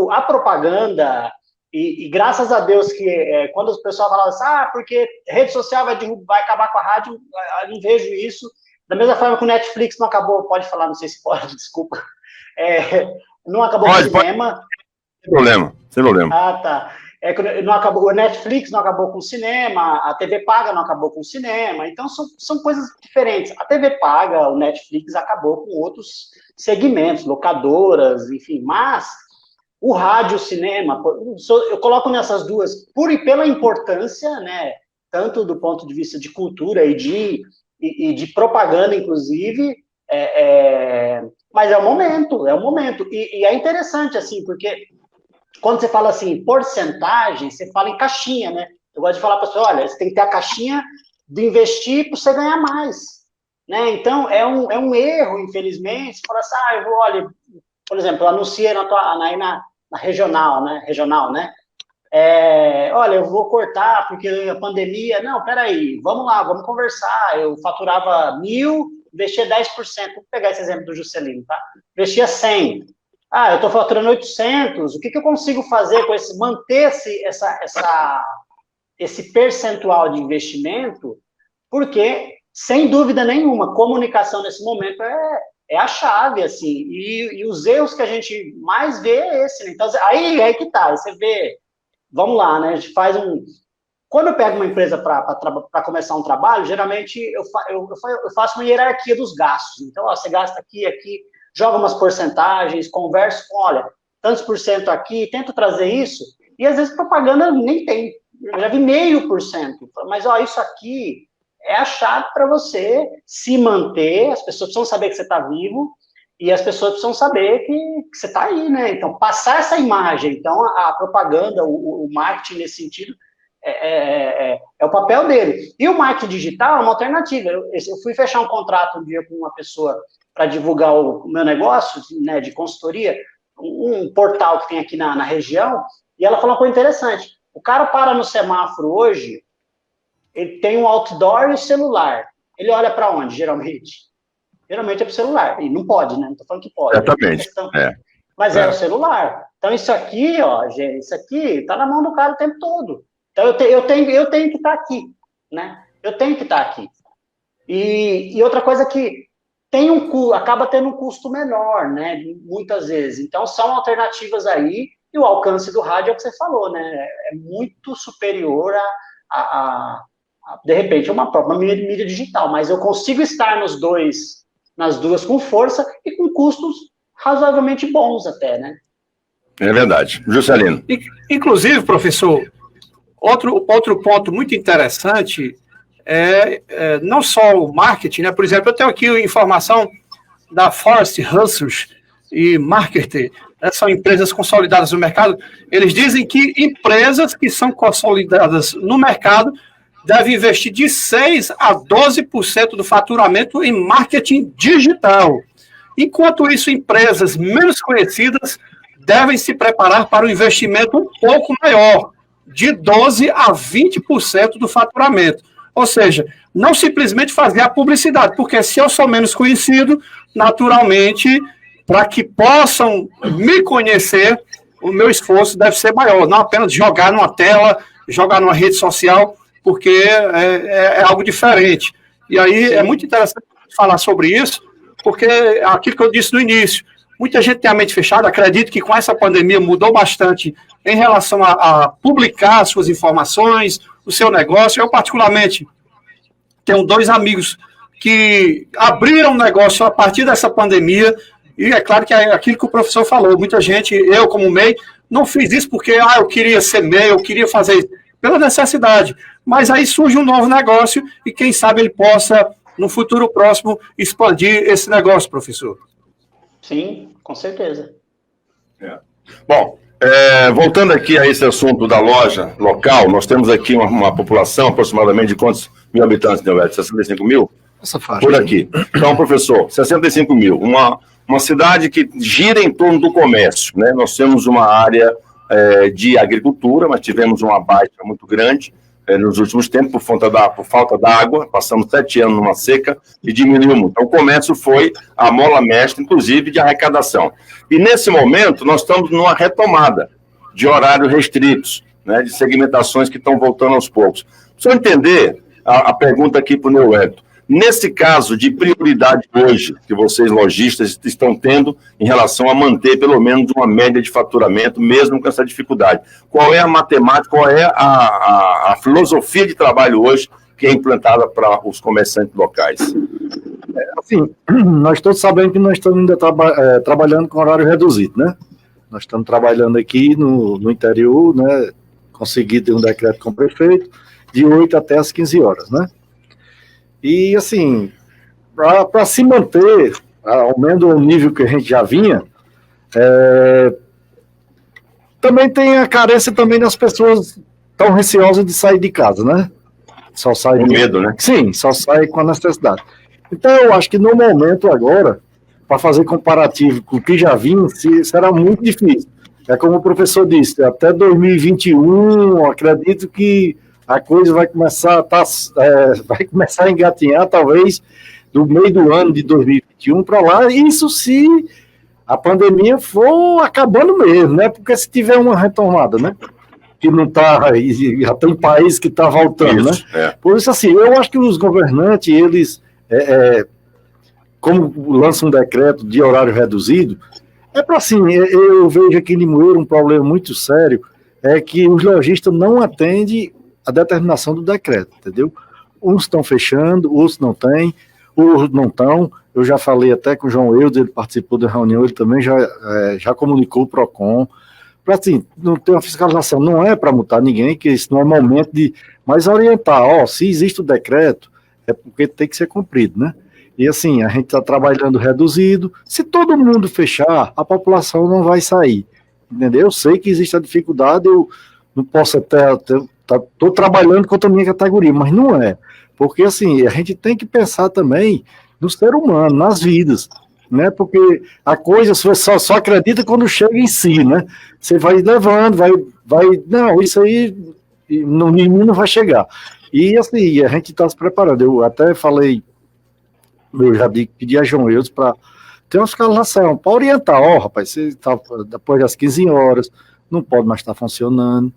a propaganda, e graças a Deus que quando o pessoal falava assim, porque rede social vai acabar com a rádio, eu não vejo isso. Da mesma forma que o Netflix não acabou, pode falar, não sei se pode, desculpa. Não acabou com o cinema. Sem problema. Ah, tá. O Netflix não acabou com o cinema, a TV paga não acabou com o cinema, então são coisas diferentes. A TV paga, o Netflix acabou com outros segmentos, locadoras, enfim, mas o rádio, o cinema, eu coloco nessas duas pela importância, né, tanto do ponto de vista de cultura e de propaganda, inclusive, mas é o momento. E é interessante, assim, porque quando você fala assim, porcentagem, você fala em caixinha, né? Eu gosto de falar para você, olha, você tem que ter a caixinha de investir para você ganhar mais, né? Então, é um erro, infelizmente, você fala assim, olha, por exemplo, eu anunciei na regional, né? Olha, eu vou cortar porque a pandemia... Não, peraí, vamos lá, vamos conversar. Eu faturava 1.000, investia 10%. Vou pegar esse exemplo do Juscelino, tá? Investia 100. Eu estou faturando 800, o que eu consigo fazer com manter esse percentual de investimento? Porque, sem dúvida nenhuma, comunicação nesse momento é a chave, assim, e os erros que a gente mais vê é esse, né? Então, aí que tá, aí você vê, vamos lá, né, a gente faz quando eu pego uma empresa para começar um trabalho, geralmente eu faço uma hierarquia dos gastos, então, você gasta aqui, joga umas porcentagens, converso com, olha, tantos por cento aqui, tento trazer isso, e às vezes propaganda nem tem, eu já vi 0,5%, mas isso aqui é a chave para você se manter, as pessoas precisam saber que você está vivo, e as pessoas precisam saber que você está aí, né? Então, passar essa imagem, então a propaganda, o marketing nesse sentido, é o papel dele. E o marketing digital é uma alternativa. Eu fui fechar um contrato um dia com uma pessoa para divulgar o meu negócio, né, de consultoria, um portal que tem aqui na região, e ela falou uma coisa interessante. O cara para no semáforo hoje, ele tem um outdoor e o celular. Ele olha para onde, geralmente? Geralmente é para o celular. E não pode, né? Não estou falando que pode. Exatamente. Mas é o celular. Então, isso aqui, gente, isso aqui está na mão do cara o tempo todo. Então, eu tenho que estar aqui, né? Eu tenho que estar aqui. E outra coisa que acaba tendo um custo menor, né? Muitas vezes. Então, são alternativas aí, e o alcance do rádio é o que você falou, né? É muito superior de repente, uma própria mídia digital, mas eu consigo estar nas duas com força e com custos razoavelmente bons até, né? É verdade. Juscelino. Inclusive, professor, outro ponto muito interessante não só o marketing, né? Por exemplo, eu tenho aqui informação da Forest Research e Marketing, né? São empresas consolidadas no mercado. Eles dizem que empresas que são consolidadas no mercado devem investir de 6% a 12% do faturamento em marketing digital. Enquanto isso, empresas menos conhecidas devem se preparar para um investimento um pouco maior, de 12% a 20% do faturamento. Ou seja, não simplesmente fazer a publicidade, porque se eu sou menos conhecido, naturalmente, para que possam me conhecer, o meu esforço deve ser maior, não apenas jogar numa tela, jogar numa rede social, porque é algo diferente. E aí é muito interessante falar sobre isso, porque aquilo que eu disse no início, muita gente tem a mente fechada, acredito que com essa pandemia mudou bastante em relação a publicar suas informações, o seu negócio. Eu, particularmente, tenho 2 amigos que abriram um negócio a partir dessa pandemia, e é claro que é aquilo que o professor falou, muita gente, eu como MEI, não fiz isso porque eu queria ser MEI, eu queria fazer isso, pela necessidade. Mas aí surge um novo negócio e quem sabe ele possa, no futuro próximo, expandir esse negócio, professor. Sim, com certeza. Bom, voltando aqui a esse assunto da loja local, nós temos aqui uma população aproximadamente de quantos mil habitantes, Neuel? 65 mil? Essa faixa. Por aqui. Então, professor, 65 mil. Uma cidade que gira em torno do comércio, né? Nós temos uma área de agricultura, mas tivemos uma baixa muito grande nos últimos tempos por falta d'água. Passamos 7 anos numa seca e diminuiu muito. Então, o comércio foi a mola mestra, inclusive, de arrecadação. E, nesse momento, nós estamos numa retomada de horários restritos, né, de segmentações que estão voltando aos poucos. Só entender a pergunta aqui para o Neuel. Nesse caso de prioridade hoje, que vocês lojistas estão tendo em relação a manter pelo menos uma média de faturamento, mesmo com essa dificuldade, qual é a matemática, qual é a filosofia de trabalho hoje que é implantada para os comerciantes locais? Assim, nós todos sabemos que nós estamos ainda trabalhando com horário reduzido, né? Nós estamos trabalhando aqui no interior, né? Consegui ter um decreto com o prefeito, de 8 até as 15 horas, né? E, assim, para se manter, ao menos o nível que a gente já vinha, também tem a carência também das pessoas tão receosas de sair de casa, né? Só sai com medo, né? Sim, só sai com a necessidade. Então, eu acho que no momento agora, para fazer comparativo com o que já vinha, será muito difícil. É como o professor disse, até 2021, acredito que a coisa vai começar a engatinhar, talvez, do meio do ano de 2021 para lá, isso se a pandemia for acabando mesmo, né? Porque se tiver uma retomada, né? Que não está, já tem país que está voltando, isso, né? Por isso, assim, eu acho que os governantes, eles, como lançam um decreto de horário reduzido, para assim, eu vejo aqui em Limoeiro um problema muito sério, é que os lojistas não atendem a determinação do decreto, entendeu? Uns estão fechando, outros não têm, outros não estão. Eu já falei até com o João Eudes, ele participou da reunião, ele também já comunicou o PROCON, para assim, não ter uma fiscalização, não é para multar ninguém, que isso não é momento de, mas orientar, se existe o decreto, é porque tem que ser cumprido, né? E assim, a gente está trabalhando reduzido, se todo mundo fechar, a população não vai sair, entendeu? Eu sei que existe a dificuldade, eu não posso estou trabalhando contra a minha categoria, mas não é, porque assim, a gente tem que pensar também no ser humano, nas vidas, né, porque a coisa você só acredita quando chega em si, né, você vai levando, não, isso aí no mínimo não vai chegar, e assim, a gente está se preparando, eu até falei, eu já pedi a João Eudes para ter uma fiscalização, para orientar, rapaz, você está depois das 15 horas, não pode mais estar funcionando.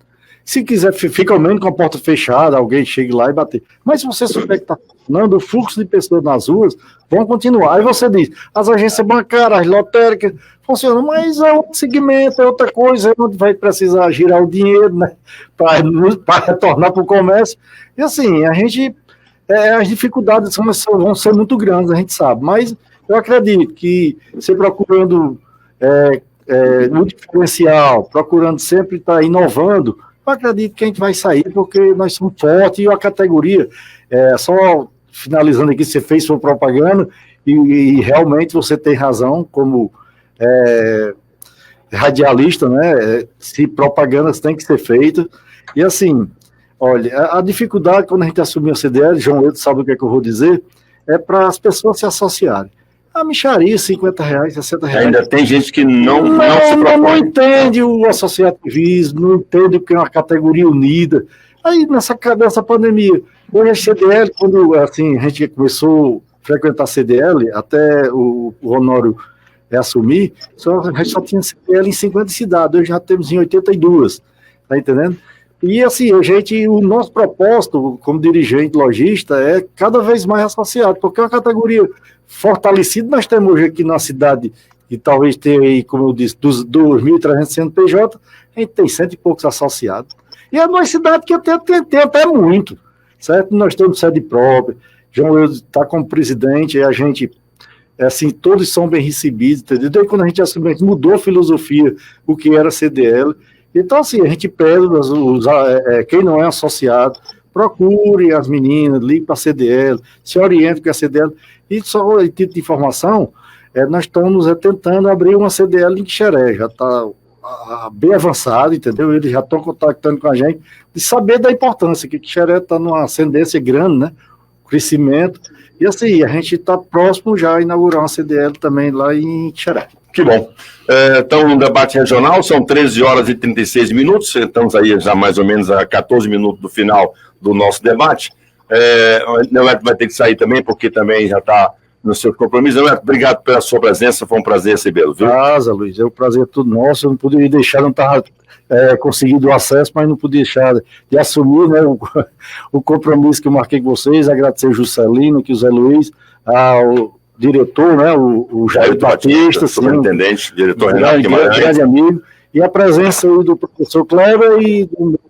Se quiser, fica ao menos com a porta fechada, alguém chegue lá e bater. Mas se você souber que está funcionando, o fluxo de pessoas nas ruas vão continuar. Aí você diz, as agências bancárias, as lotéricas, funcionam, mas é outro segmento, é outra coisa, é onde vai precisar girar o dinheiro, né, para retornar para o comércio. E assim, a gente, as dificuldades vão ser muito grandes, a gente sabe, mas eu acredito que você procurando no diferencial, procurando sempre estar inovando, eu acredito que a gente vai sair, porque nós somos fortes e a categoria, só finalizando aqui, você fez sua propaganda, e realmente você tem razão, como radialista, né? Se propagandas têm que ser feitas, e assim, olha, a dificuldade quando a gente assumiu a CDL, João Eudes sabe o que é que eu vou dizer, é para as pessoas se associarem. A mixaria, R$50, R$60. Ainda tem gente que não se propõe. Não entende o associativismo, não entende o que é uma categoria unida. Aí, nessa pandemia, hoje a CDL, quando assim, a gente começou a frequentar a CDL, até o Honório assumir, a gente só tinha CDL em 50 cidades, hoje já temos em 82, tá entendendo? E assim, o nosso propósito como dirigente lojista é cada vez mais associado, porque é uma categoria fortalecida. Nós temos hoje aqui na cidade, e talvez tenha aí, como eu disse, dos 2.300 CNPJ, a gente tem 100 e poucos associados. E é uma cidade que tem até muito, certo? Nós temos sede própria, João Eudes está como presidente, e a gente, assim, todos são bem recebidos, entendeu? Desde quando a gente assumiu, a gente mudou a filosofia, o que era CDL. Então, assim, a gente pede, quem não é associado, procure as meninas, ligue para a CDL, se oriente com a CDL. E só em título de informação, nós estamos tentando abrir uma CDL em Xeré, já está bem avançado, entendeu? Eles já estão contactando com a gente, de saber da importância, que Xeré está numa ascendência grande, né? Crescimento. E assim, a gente está próximo já a inaugurar uma CDL também lá em Xeré. Que bom. Então, no debate regional, são 13 horas e 36 minutos, estamos aí já mais ou menos a 14 minutos do final do nosso debate. O Neto vai ter que sair também, porque também já está no seu compromisso. Neto, obrigado pela sua presença, foi um prazer recebê-lo, viu? Zé Luiz, o prazer é tudo nosso, eu não poderia deixar, não estava conseguindo o acesso, mas não podia deixar de assumir, né, o compromisso que eu marquei com vocês, agradecer o Juscelino, que o Zé Luiz, ao diretor, né, o Jair Batista, superintendente, diretor Renato Guimarães, grande amigo, e a presença aí do professor Kleber e do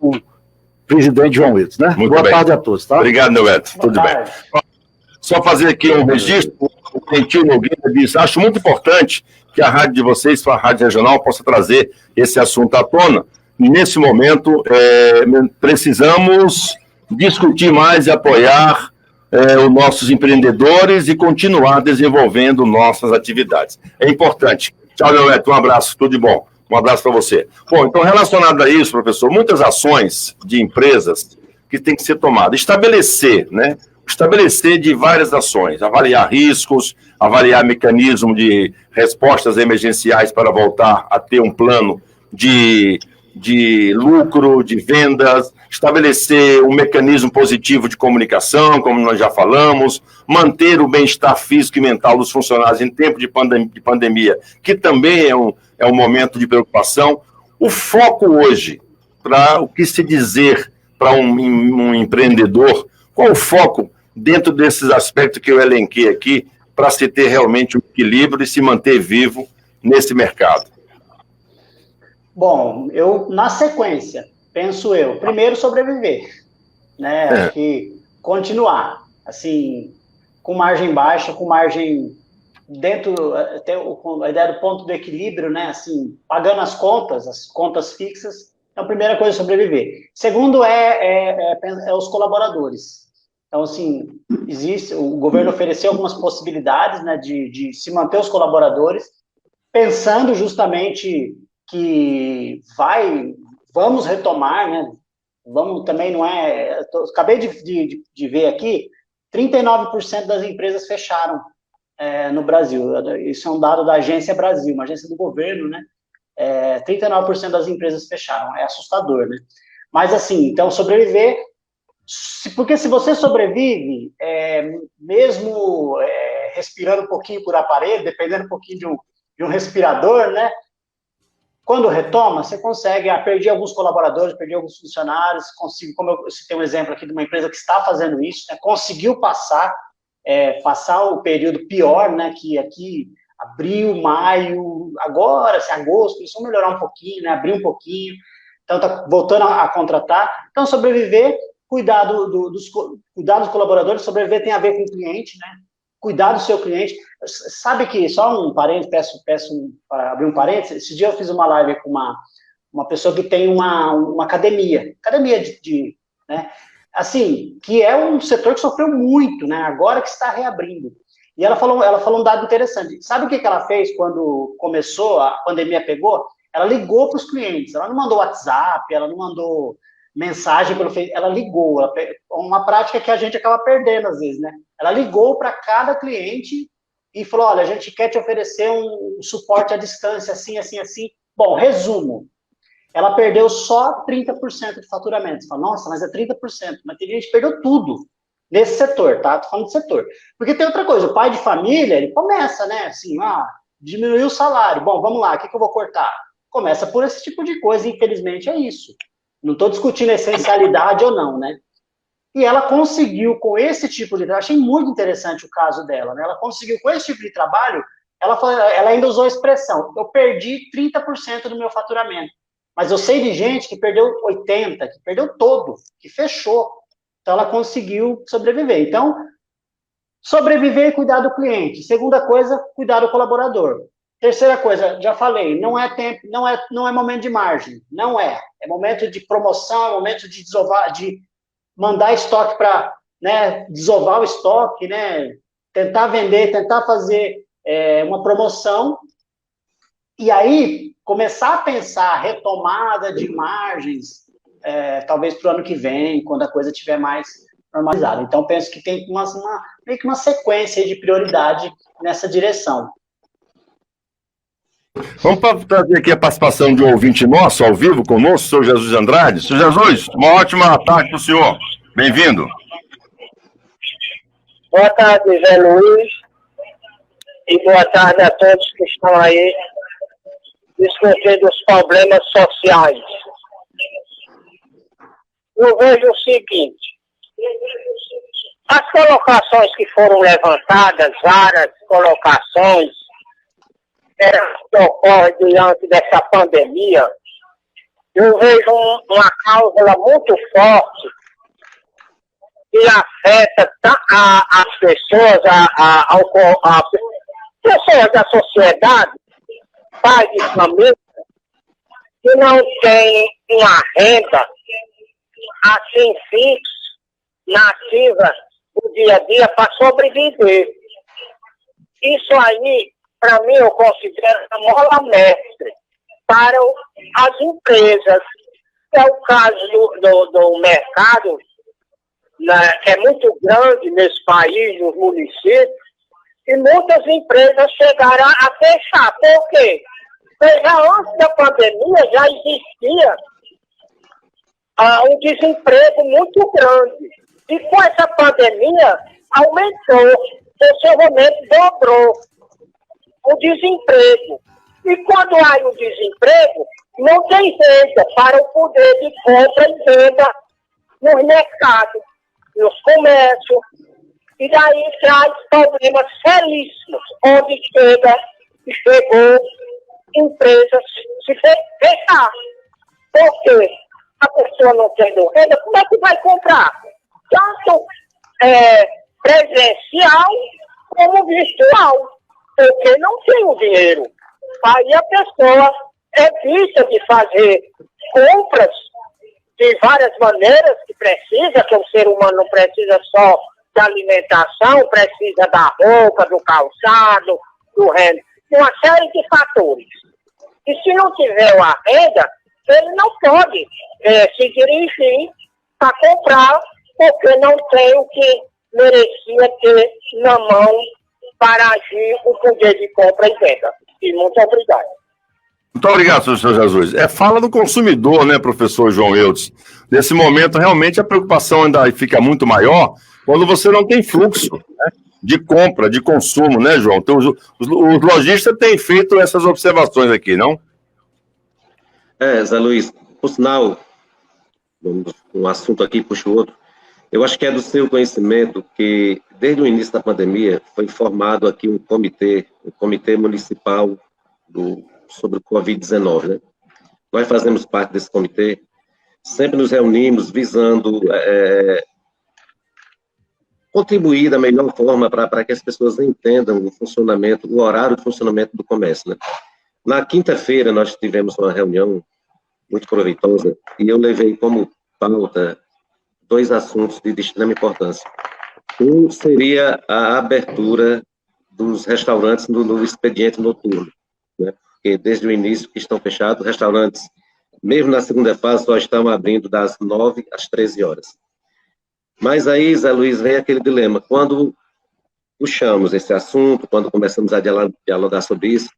presidente João Eudes, né? Muito Boa bem. tarde a todos, tá? Obrigado, Neto, tudo bem. Só fazer aqui um registro, o Gentil Nogueira disse, acho muito importante que a rádio de vocês, a rádio regional, possa trazer esse assunto à tona. Nesse momento, precisamos discutir mais e apoiar os nossos empreendedores e continuar desenvolvendo nossas atividades. É importante. Tchau, Neto, um abraço, tudo de bom. Um abraço para você. Bom, então, relacionado a isso, professor, muitas ações de empresas que têm que ser tomadas. Estabelecer de várias ações, avaliar riscos, avaliar mecanismo de respostas emergenciais para voltar a ter um plano de lucro, de vendas, estabelecer um mecanismo positivo de comunicação, como nós já falamos, manter o bem-estar físico e mental dos funcionários em tempo de pandemia, que também é um momento de preocupação. O foco hoje, para o que se dizer para um empreendedor, qual o foco dentro desses aspectos que eu elenquei aqui, para se ter realmente um equilíbrio e se manter vivo nesse mercado? Bom, na sequência, penso primeiro sobreviver, né? Acho que continuar, assim, com margem baixa, com margem dentro, até a ideia do ponto do equilíbrio, né? Assim, pagando as contas fixas, então a primeira coisa é sobreviver. Segundo é os colaboradores. Então, assim, o governo ofereceu algumas possibilidades, né, de se manter os colaboradores, pensando justamente que vamos retomar, né? Vamos também, acabei de ver aqui, 39% das empresas fecharam no Brasil. Isso é um dado da Agência Brasil, uma agência do governo, né? 39% das empresas fecharam. É assustador, né? Mas, assim, então, sobreviver, porque se você sobrevive, mesmo respirando um pouquinho por aparelho, dependendo um pouquinho de um respirador, né? Quando retoma, você consegue, perdi alguns colaboradores, perdi alguns funcionários, como eu citei um exemplo aqui de uma empresa que está fazendo isso, né, conseguiu passar o período pior, né, que aqui, abril, maio, agora, agosto, começou a melhorar um pouquinho, né, abrir um pouquinho, então está voltando a contratar. Então, sobreviver, cuidar dos colaboradores, sobreviver tem a ver com o cliente, né, cuidar do seu cliente. Sabe que, só um parênteses, peço para abrir um parênteses, esse dia eu fiz uma live com uma pessoa que tem uma academia né? Assim, que é um setor que sofreu muito, né? Agora que está reabrindo. E ela falou um dado interessante. Sabe o que ela fez quando começou, a pandemia pegou? Ela ligou para os clientes. Ela não mandou WhatsApp, ela não mandou mensagem pelo Facebook, ela ligou. Uma prática que a gente acaba perdendo às vezes, né? Ela ligou para cada cliente e falou, olha, a gente quer te oferecer um suporte à distância, assim, assim, assim. Bom, resumo. Ela perdeu só 30% de faturamento. Você fala, nossa, mas é 30%. Mas tem gente que perdeu tudo nesse setor, tá? Tô falando de setor. Porque tem outra coisa, o pai de família, ele começa, né? Assim, diminuiu o salário. Bom, vamos lá, o que eu vou cortar? Começa por esse tipo de coisa, infelizmente é isso. Não estou discutindo a essencialidade ou não, né? E ela conseguiu, com esse tipo de trabalho, achei muito interessante o caso dela, né? Ela conseguiu, com esse tipo de trabalho, ela ainda usou a expressão, eu perdi 30% do meu faturamento. Mas eu sei de gente que perdeu 80%, que perdeu todo, que fechou. Então, ela conseguiu sobreviver. Então, sobreviver e cuidar do cliente. Segunda coisa, cuidar do colaborador. Terceira coisa, já falei, não é tempo, não é momento de margem. Não é. É momento de promoção, é momento de desovar, de mandar estoque para, né, desovar o estoque, né, tentar vender, tentar fazer uma promoção. E aí, começar a pensar a retomada de margens, talvez para o ano que vem, quando a coisa estiver mais normalizada. Então, penso que tem meio que uma sequência de prioridade nessa direção. Vamos trazer aqui a participação de um ouvinte nosso, ao vivo conosco, o senhor Jesus Andrade. Senhor Jesus, uma ótima tarde para o senhor. Bem-vindo. Boa tarde, Zé Luiz. E boa tarde a todos que estão aí discutindo os problemas sociais. Eu vejo o seguinte, as colocações que foram levantadas, várias colocações, que ocorrem diante dessa pandemia, eu vejo uma cláusula muito forte que afeta as pessoas, pessoas da sociedade, pais de família, que não têm uma renda assim fixa, nativa, do dia a dia, para sobreviver. Isso aí, para mim, eu considero a mola mestre para as empresas. É o caso do mercado, né, que é muito grande nesse país, nos municípios, e muitas empresas chegaram a fechar. Por quê? Porque já antes da pandemia já existia um desemprego muito grande. E com essa pandemia aumentou, possivelmente dobrou o desemprego. E quando há o desemprego, não tem renda para o poder de compra e venda nos mercados, nos comércios. E daí traz problemas seríssimos, onde chegou empresas se fechar. Porque a pessoa não tendo renda, como é que vai comprar? Tanto presencial como virtual, porque não tem o dinheiro. Aí a pessoa evita de fazer compras de várias maneiras que precisa, que o ser humano não precisa só da alimentação, precisa da roupa, do calçado, do renda, de uma série de fatores. E se não tiver a renda, ele não pode se dirigir para comprar, porque não tem o que merecia ter na mão para agir o poder de compra e venda. E muito obrigado. Muito obrigado, senhor Jesus. Fala do consumidor, né, professor João Eudes? Nesse momento, realmente, a preocupação ainda fica muito maior quando você não tem fluxo, né, de compra, de consumo, né, João? Então, os lojistas têm feito essas observações aqui, não? Zé Luiz, por sinal, um assunto aqui puxa o outro. Eu acho que é do seu conhecimento que, desde o início da pandemia, foi formado aqui um comitê municipal sobre o Covid-19, né? Nós fazemos parte desse comitê, sempre nos reunimos visando contribuir da melhor forma para que as pessoas entendam o horário de funcionamento do comércio, né? Na quinta-feira, nós tivemos uma reunião muito proveitosa, e eu levei como pauta 2 assuntos de extrema importância. Um seria a abertura dos restaurantes no expediente noturno, né? Porque desde o início que estão fechados, restaurantes, mesmo na segunda fase, só estão abrindo das 9 às 13 horas. Mas aí, Zé Luiz, vem aquele dilema. Quando puxamos esse assunto, quando começamos a dialogar sobre isso,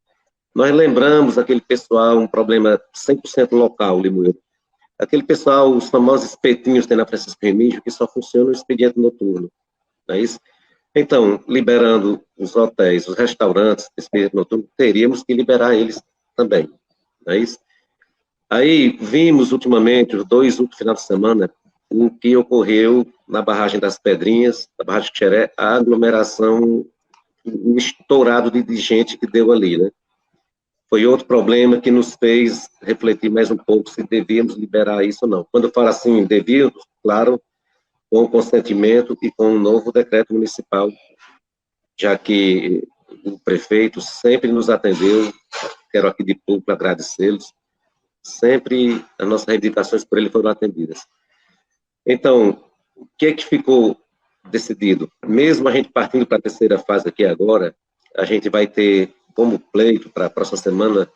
nós lembramos aquele pessoal, um problema 100% local, Limoeiro. Aquele pessoal, os famosos espetinhos que tem na Francisco Remígio, que só funciona no expediente noturno, não é isso? Então, liberando os hotéis, os restaurantes, expediente noturno, teríamos que liberar eles também, não é isso? Aí, vimos ultimamente, os 2 últimos finais de semana, o que ocorreu na barragem das Pedrinhas, na barragem de Xeré, a aglomeração, um estourado de gente que deu ali, né? Foi outro problema que nos fez refletir mais um pouco se devíamos liberar isso ou não. Quando eu falo assim, devíamos, claro, com o consentimento e com um novo decreto municipal, já que o prefeito sempre nos atendeu, quero aqui de público agradecê-los, sempre as nossas reivindicações por ele foram atendidas. Então, o que é que ficou decidido? Mesmo a gente partindo para a terceira fase aqui agora, a gente vai ter como pleito para a próxima semana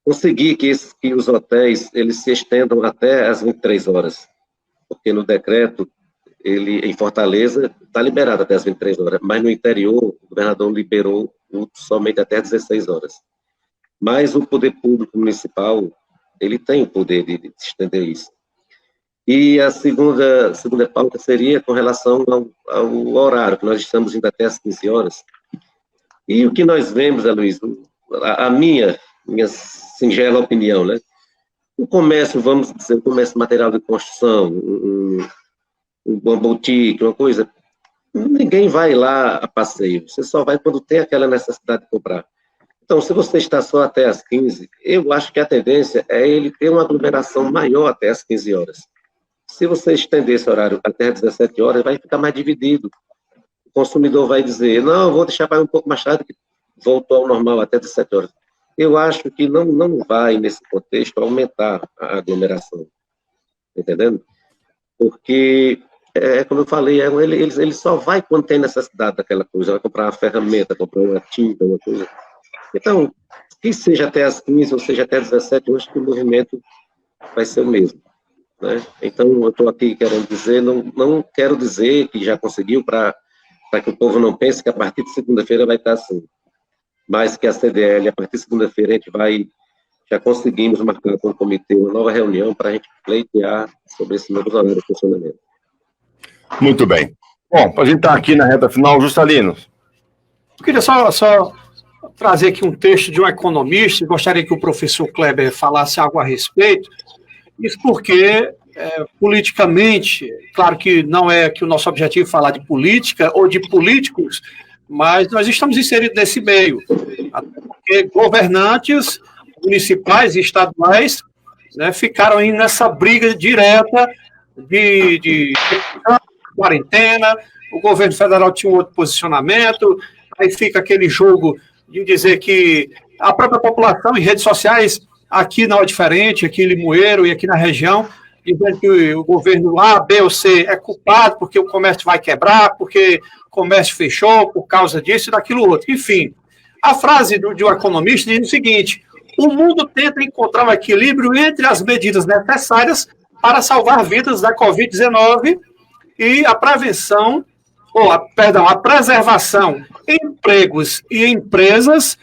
conseguir que os hotéis eles se estendam até as 23 horas, porque no decreto, ele em Fortaleza está liberado até as 23 horas, mas no interior o governador liberou somente até as 16 horas. Mas o poder público municipal, ele tem o poder de estender isso. E a segunda pauta seria com relação ao horário, que nós estamos indo até as 15 horas. E o que nós vemos, Luiz, a minha singela opinião, né? O comércio, vamos dizer, o comércio material de construção, uma boutique, uma coisa, ninguém vai lá a passeio, você só vai quando tem aquela necessidade de comprar. Então, se você está só até as 15, eu acho que a tendência é ele ter uma aglomeração maior até as 15 horas. Se você estender esse horário até as 17 horas, vai ficar mais dividido. O consumidor vai dizer, não, vou deixar para um pouco mais tarde, que voltou ao normal até 17 horas. Eu acho que não vai, nesse contexto, aumentar a aglomeração. Entendendo? Porque, como eu falei, ele só vai quando tem necessidade daquela coisa, vai comprar uma ferramenta, comprar uma tinta, uma coisa. Então, que seja até as 15 ou seja até as 17, eu acho que o movimento vai ser o mesmo. Né? Então, eu estou aqui querendo dizer, não quero dizer que já conseguiu para que o povo não pense que a partir de segunda-feira vai estar assim. Mas que a CDL, a partir de segunda-feira, a gente já conseguimos marcar com o comitê uma nova reunião para a gente pleitear sobre esse novo horário de funcionamento. Muito bem. Bom, a gente está aqui na reta final, Juscelino. Eu queria só trazer aqui um texto de um economista, gostaria que o professor Kleber falasse algo a respeito. Isso porque, politicamente, claro que não é que o nosso objetivo é falar de política ou de políticos, mas nós estamos inseridos nesse meio, porque governantes municipais e estaduais, né, ficaram aí nessa briga direta de quarentena, o governo federal tinha um outro posicionamento, aí fica aquele jogo de dizer que a própria população em redes sociais, aqui não é diferente, aqui em Limoeiro e aqui na região, dizendo que o governo A, B ou C é culpado porque o comércio vai quebrar, porque o comércio fechou por causa disso e daquilo outro. Enfim, a frase de um economista diz o seguinte: o mundo tenta encontrar um equilíbrio entre as medidas necessárias para salvar vidas da Covid-19 e a prevenção, a preservação de empregos e empresas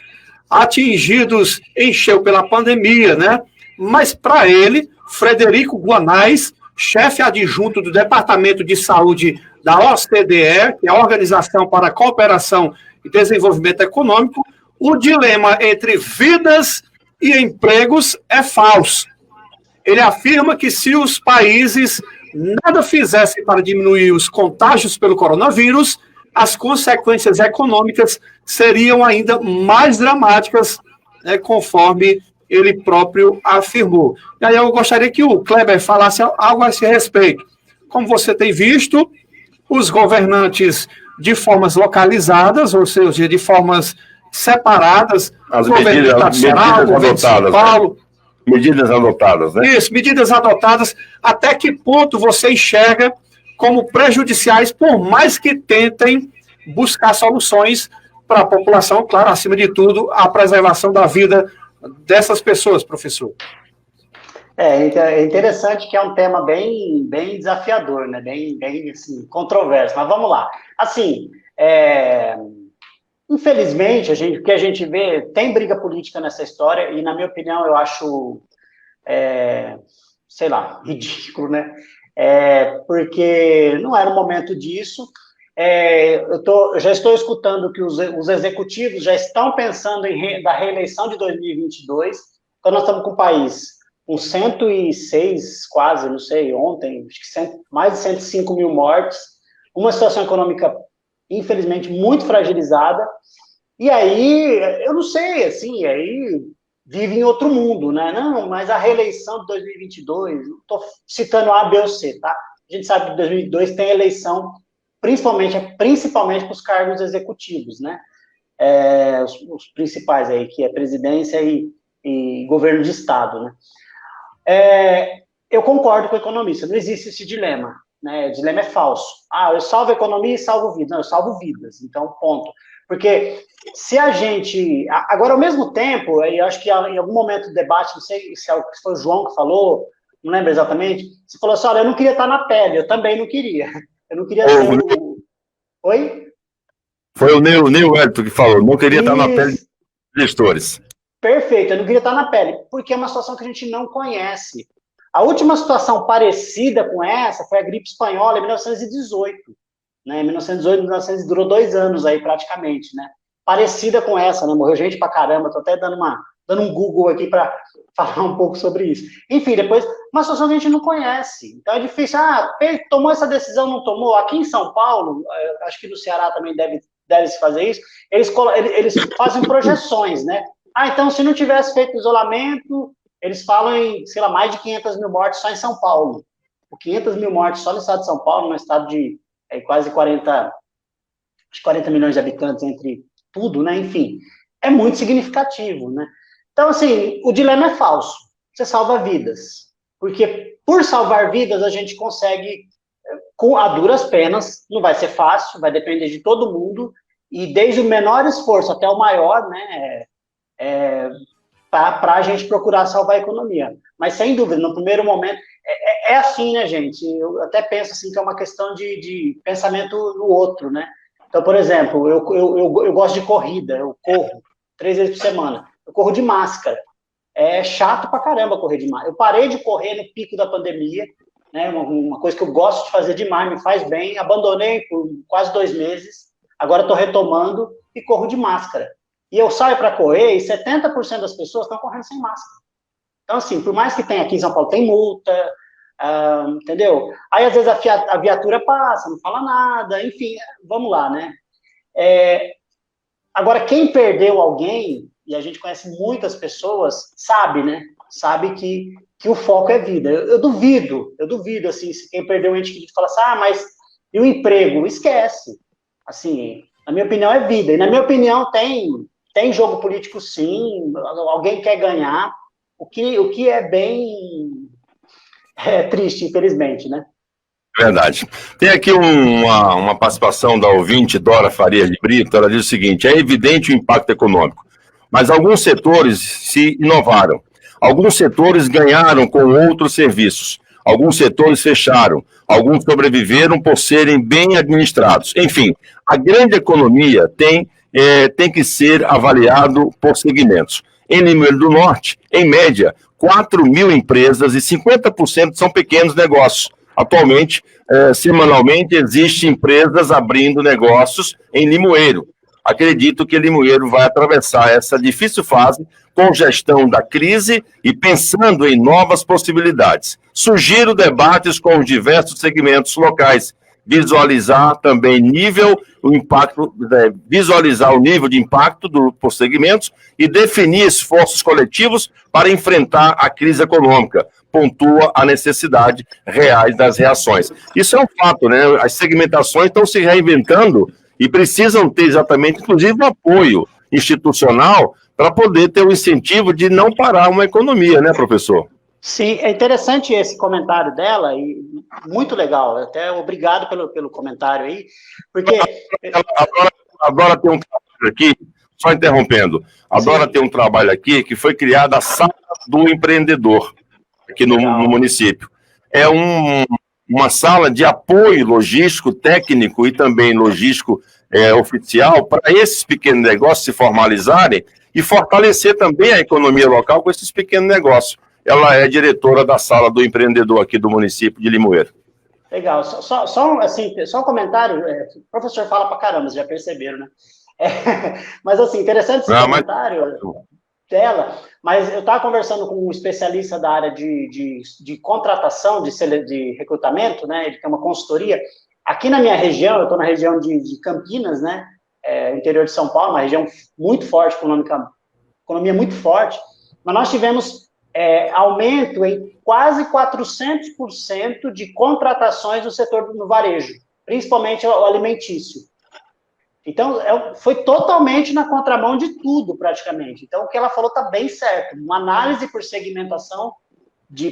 atingidos em cheio pela pandemia, né? Mas para ele, Frederico Guanais, chefe adjunto do Departamento de Saúde da OCDE, que é a Organização para a Cooperação e Desenvolvimento Econômico, o dilema entre vidas e empregos é falso. Ele afirma que se os países nada fizessem para diminuir os contágios pelo coronavírus, as consequências econômicas seriam ainda mais dramáticas, né, conforme ele próprio afirmou. E aí eu gostaria que o Kleber falasse algo a esse respeito. Como você tem visto, os governantes de formas localizadas, ou seja, de formas separadas, as o governo medidas nacional, o governo de São Paulo, Medidas adotadas, né? Isso, medidas adotadas. Até que ponto você enxerga como prejudiciais, por mais que tentem buscar soluções para a população, claro, acima de tudo, a preservação da vida dessas pessoas, professor? É interessante que é um tema bem desafiador, né? Bem assim, controverso, mas vamos lá. Assim, infelizmente, o que a gente vê, tem briga política nessa história, e na minha opinião eu acho, sei lá, ridículo, né? Porque não era o momento disso. Eu já estou escutando que os executivos já estão pensando da reeleição de 2022, então nós estamos com o país com 106, quase, não sei, ontem, acho que mais de 105 mil mortes, uma situação econômica, infelizmente, muito fragilizada, e aí, eu não sei, assim, aí vive em outro mundo, né? Não, mas a reeleição de 2022, não estou citando A, B ou C, tá? A gente sabe que 2022 tem eleição, principalmente para os cargos executivos, né? Os principais aí, que é presidência e governo de Estado, né? Eu concordo com o economista, não existe esse dilema, né? O dilema é falso. Eu salvo a economia e salvo vidas. Não, eu salvo vidas, então, ponto. Porque se a gente... Agora, ao mesmo tempo, eu acho que em algum momento do debate, não sei se foi o João que falou, não lembro exatamente, você falou assim, olha, eu não queria estar na pele, eu também não queria. Eu não queria ser o... Oi? Foi o Neo Wellington que falou, não queria estar na pele dos gestores. Perfeito, eu não queria estar na pele, porque é uma situação que a gente não conhece. A última situação parecida com essa foi a gripe espanhola em 1918. Né? Em 1918, durou 2 anos aí praticamente, né? Parecida com essa, né? Morreu gente pra caramba, tô até dando um Google aqui para falar um pouco sobre isso. Enfim, depois, uma situação que a gente não conhece. Então é difícil, tomou essa decisão, não tomou? Aqui em São Paulo, acho que no Ceará também deve se fazer isso, eles fazem projeções, né? Então, se não tivesse feito isolamento, eles falam em, sei lá, mais de 500 mil mortes só em São Paulo. 500 mil mortes só no estado de São Paulo, no estado de quase 40 milhões de habitantes entre tudo, né? Enfim, é muito significativo, né? Então, assim, o dilema é falso. Você salva vidas. Porque por salvar vidas, a gente consegue, a duras penas, não vai ser fácil, vai depender de todo mundo, e desde o menor esforço até o maior, né? Para a gente procurar salvar a economia. Mas, sem dúvida, no primeiro momento, é assim, né, gente? Eu até penso assim, que é uma questão de pensamento no outro, né? Então, por exemplo, eu gosto de corrida, eu corro 3 vezes por semana. Eu corro de máscara. É chato pra caramba correr de máscara. Eu parei de correr no pico da pandemia, né? Uma coisa que eu gosto de fazer demais, me faz bem. Abandonei por quase 2 meses. Agora estou retomando e corro de máscara. E eu saio para correr e 70% das pessoas estão correndo sem máscara. Então, assim, por mais que tenha aqui em São Paulo, tem multa, entendeu? Aí, às vezes, a viatura passa, não fala nada, enfim, vamos lá, né? Agora, quem perdeu alguém, e a gente conhece muitas pessoas, sabe, né? Sabe que o foco é vida. Eu duvido, assim, se quem perdeu um ente querido fala assim, mas e o emprego? Esquece. Assim, na minha opinião, é vida. E na minha opinião, tem jogo político, sim, alguém quer ganhar, o que é bem triste, infelizmente, né? Verdade. Tem aqui uma participação da ouvinte Dora Farias de Brito, ela diz o seguinte, é evidente o impacto econômico, mas alguns setores se inovaram, alguns setores ganharam com outros serviços, alguns setores fecharam, alguns sobreviveram por serem bem administrados. Enfim, a grande economia tem que ser avaliado por segmentos. Em Limoeiro do Norte, em média, 4 mil empresas e 50% são pequenos negócios. Atualmente, semanalmente, existem empresas abrindo negócios em Limoeiro. Acredito que Limoeiro vai atravessar essa difícil fase com gestão da crise e pensando em novas possibilidades. Sugiro debates com os diversos segmentos locais, visualizar também visualizar o nível de impacto por segmentos e definir esforços coletivos para enfrentar a crise econômica. Pontua a necessidade reais das reações. Isso é um fato, né? As segmentações estão se reinventando e precisam ter exatamente, inclusive, um apoio institucional para poder ter o incentivo de não parar uma economia, né, professor? Sim, é interessante esse comentário dela, e muito legal, até obrigado pelo comentário aí, porque... Adora ter um trabalho aqui, só interrompendo, adora ter um trabalho aqui que foi criada a Sala do Empreendedor, aqui no município. É uma sala de apoio logístico, técnico e também logístico oficial para esses pequenos negócios se formalizarem e fortalecer também a economia local com esses pequenos negócios. Ela é diretora da Sala do Empreendedor aqui do município de Limoeiro. Legal, só um comentário, o professor fala pra caramba, vocês já perceberam, né? Mas assim, interessante esse comentário dela, mas eu estava conversando com um especialista da área de contratação, de recrutamento, né? Ele tem uma consultoria. Aqui na minha região, eu estou na região de Campinas, né? Interior de São Paulo, uma região muito forte, economia muito forte, mas nós tivemos aumento em quase 400% de contratações no setor do varejo, principalmente o alimentício. Então, foi totalmente na contramão de tudo, praticamente. Então, o que ela falou está bem certo. Uma análise por segmentação,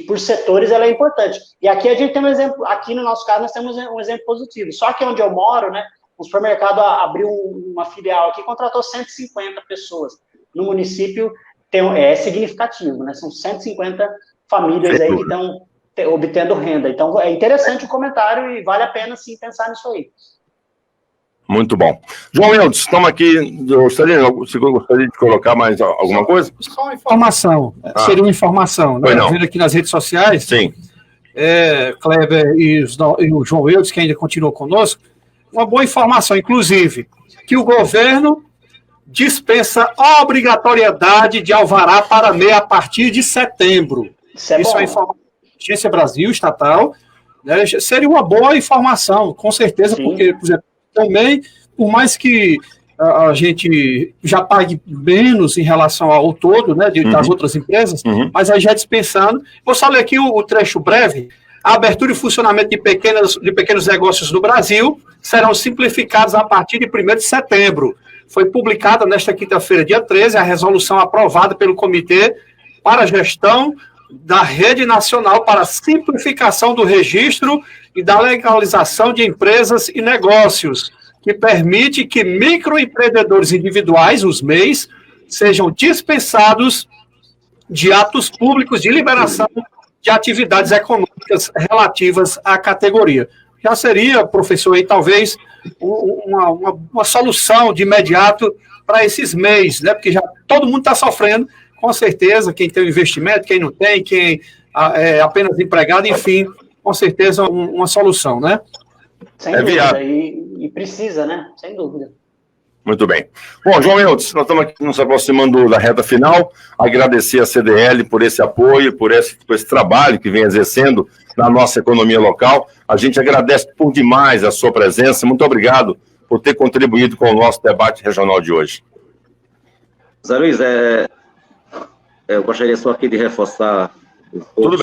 por setores, ela é importante. E aqui a gente tem um exemplo, aqui no nosso caso, nós temos um exemplo positivo. Só que onde eu moro, né, o supermercado abriu uma filial aqui, contratou 150 pessoas. No município, é significativo, né? São 150 famílias aí que estão obtendo renda. Então, é interessante o comentário e vale a pena, sim, pensar nisso aí. Muito bom. João Eudes, estamos aqui. Gostaria de colocar mais alguma coisa? Só uma informação. Seria uma informação. Né? Vendo aqui nas redes sociais. Sim. Kleber e o João Eudes, que ainda continua conosco, uma boa informação, inclusive, que o governo dispensa a obrigatoriedade de alvará para MEI a partir de setembro. Isso é uma informação da Agência Brasil, estatal, né? Seria uma boa informação, com certeza, sim. Porque, por exemplo, também, por mais que a gente já pague menos em relação ao todo, né, das outras empresas, mas aí já dispensando. Vou só ler aqui o trecho breve. A abertura e funcionamento de pequenos negócios no Brasil serão simplificados a partir de 1º de setembro. Foi publicada nesta quinta-feira, dia 13, a resolução aprovada pelo Comitê para a Gestão da Rede Nacional para a Simplificação do Registro e da Legalização de Empresas e Negócios, que permite que microempreendedores individuais, os MEIs, sejam dispensados de atos públicos de liberação de atividades econômicas relativas à categoria. Já seria, professor, aí, talvez uma solução de imediato para esses MEIs, né? Porque já todo mundo está sofrendo, com certeza, quem tem o investimento, quem não tem, quem é apenas empregado, enfim, com certeza uma solução, né? Sem dúvida, e precisa, né? Sem dúvida. Muito bem. Bom, João Eudes, nós estamos aqui nos aproximando da reta final, agradecer a CDL por esse apoio, por esse trabalho que vem exercendo na nossa economia local. A gente agradece por demais a sua presença, muito obrigado por ter contribuído com o nosso debate regional de hoje. Zé Luiz, eu gostaria só aqui de reforçar um pouco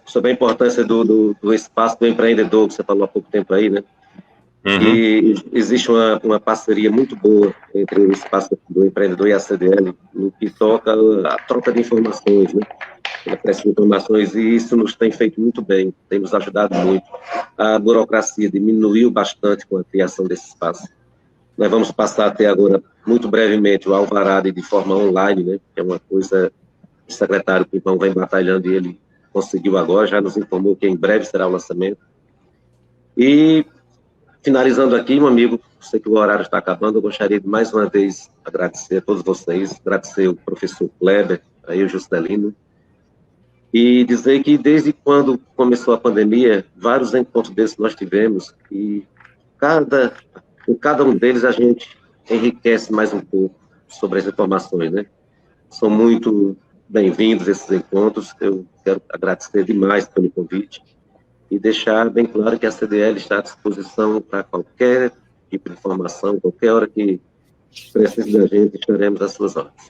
sobre a importância do espaço do empreendedor, que você falou há pouco tempo aí, né? E existe uma parceria muito boa entre o espaço do empreendedor e a CDL no que toca a troca de informações, né? A pressa de informações, e isso nos tem feito muito bem, tem nos ajudado muito. A burocracia diminuiu bastante com a criação desse espaço. Nós vamos passar até agora, muito brevemente, o alvará de forma online, né? Que é uma coisa que o secretário Pipão vem batalhando e ele conseguiu agora, já nos informou que em breve será o lançamento. E finalizando aqui, meu amigo, sei que o horário está acabando, eu gostaria de mais uma vez agradecer a todos vocês, agradecer o professor Kleber, aí o Juscelino, e dizer que desde quando começou a pandemia, vários encontros desses nós tivemos, e em cada um deles a gente enriquece mais um pouco sobre as informações, né? São muito bem-vindos esses encontros, eu quero agradecer demais pelo convite, e deixar bem claro que a CDL está à disposição para qualquer tipo de informação, qualquer hora que precise da gente, estaremos às suas ordens.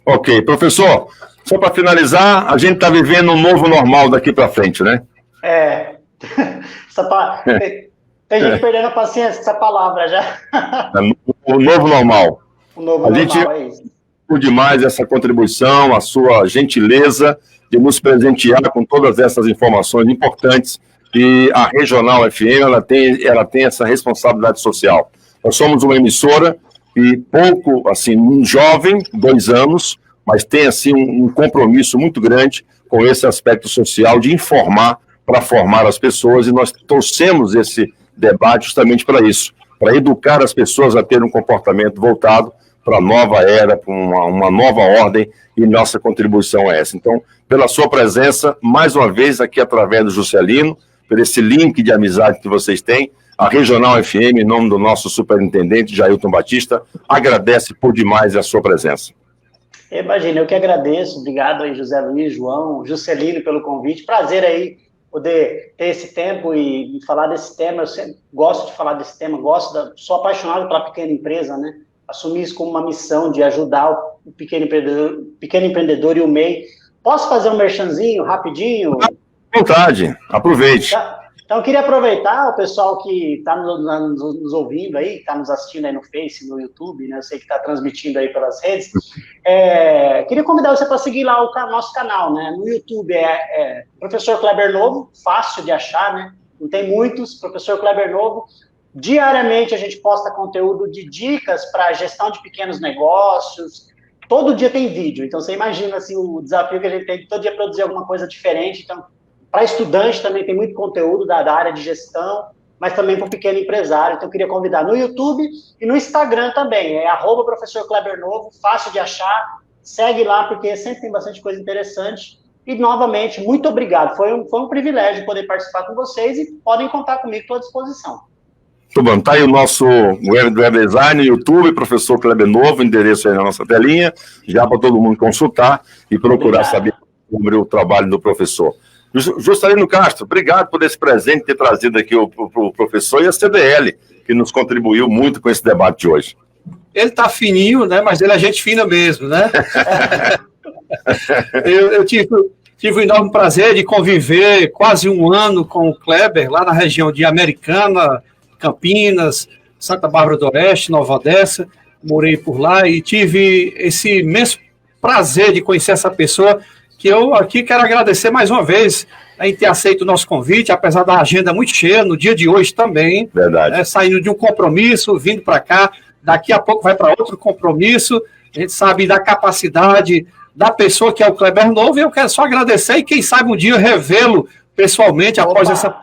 Ok, professor, só para finalizar, a gente está vivendo um novo normal daqui para frente, né? Tem gente perdendo a paciência com essa palavra já. O novo normal. O novo normal, é isso. por demais essa contribuição, a sua gentileza de nos presentear com todas essas informações importantes. E a Regional FM, ela tem essa responsabilidade social. Nós somos uma emissora e pouco, assim, um jovem, 2 anos, mas tem, assim, um compromisso muito grande com esse aspecto social de informar para formar as pessoas, e nós trouxemos esse debate justamente para isso, para educar as pessoas a ter um comportamento voltado para a nova era, para uma nova ordem, e nossa contribuição é essa. Então, pela sua presença, mais uma vez, aqui através do Juscelino, por esse link de amizade que vocês têm, a Regional FM, em nome do nosso superintendente, Jailton Batista, agradece por demais a sua presença. Imagina, eu que agradeço. Obrigado aí, José Luiz, João, Juscelino, pelo convite. Prazer aí poder ter esse tempo e falar desse tema. Eu sempre gosto de falar desse tema, sou apaixonado pela pequena empresa, né? Assumi isso como uma missão de ajudar o pequeno empreendedor e o MEI. Posso fazer um merchanzinho rapidinho? À vontade, aproveite. Então, eu queria aproveitar o pessoal que está nos ouvindo aí, que está nos assistindo aí no Face, no YouTube, né? Eu sei que está transmitindo aí pelas redes. Queria convidar você para seguir lá o nosso canal, né? No YouTube Professor Kleber Novo, fácil de achar, né? Não tem muitos, Professor Kleber Novo. Diariamente a gente posta conteúdo de dicas para gestão de pequenos negócios. Todo dia tem vídeo, então você imagina assim, o desafio que a gente tem de todo dia produzir alguma coisa diferente. Então, para estudante também tem muito conteúdo da área de gestão, mas também para o pequeno empresário. Então, eu queria convidar no YouTube e no Instagram também. @Professor Kleber Novo, fácil de achar. Segue lá, porque sempre tem bastante coisa interessante. E, novamente, muito obrigado. Foi um privilégio poder participar com vocês e podem contar comigo, estou à disposição. Muito bom. Está aí o nosso web design, YouTube, Professor Kleber Novo, endereço aí na nossa telinha, já para todo mundo consultar e procurar saber sobre o trabalho do professor. Juscelino Castro, obrigado por esse presente, ter trazido aqui o professor e a CDL, que nos contribuiu muito com esse debate de hoje. Ele está fininho, né? Mas ele é gente fina mesmo, né? eu tive o enorme prazer de conviver quase 1 ano com o Kleber, lá na região de Americana, Campinas, Santa Bárbara do Oeste, Nova Odessa. Morei por lá e tive esse imenso prazer de conhecer essa pessoa, que eu aqui quero agradecer mais uma vez em ter aceito o nosso convite, apesar da agenda muito cheia, no dia de hoje também. Verdade. Né, saindo de um compromisso, vindo para cá, daqui a pouco vai para outro compromisso. A gente sabe da capacidade da pessoa que é o Kleber Novo, e eu quero só agradecer e quem sabe um dia revê-lo pessoalmente após essa...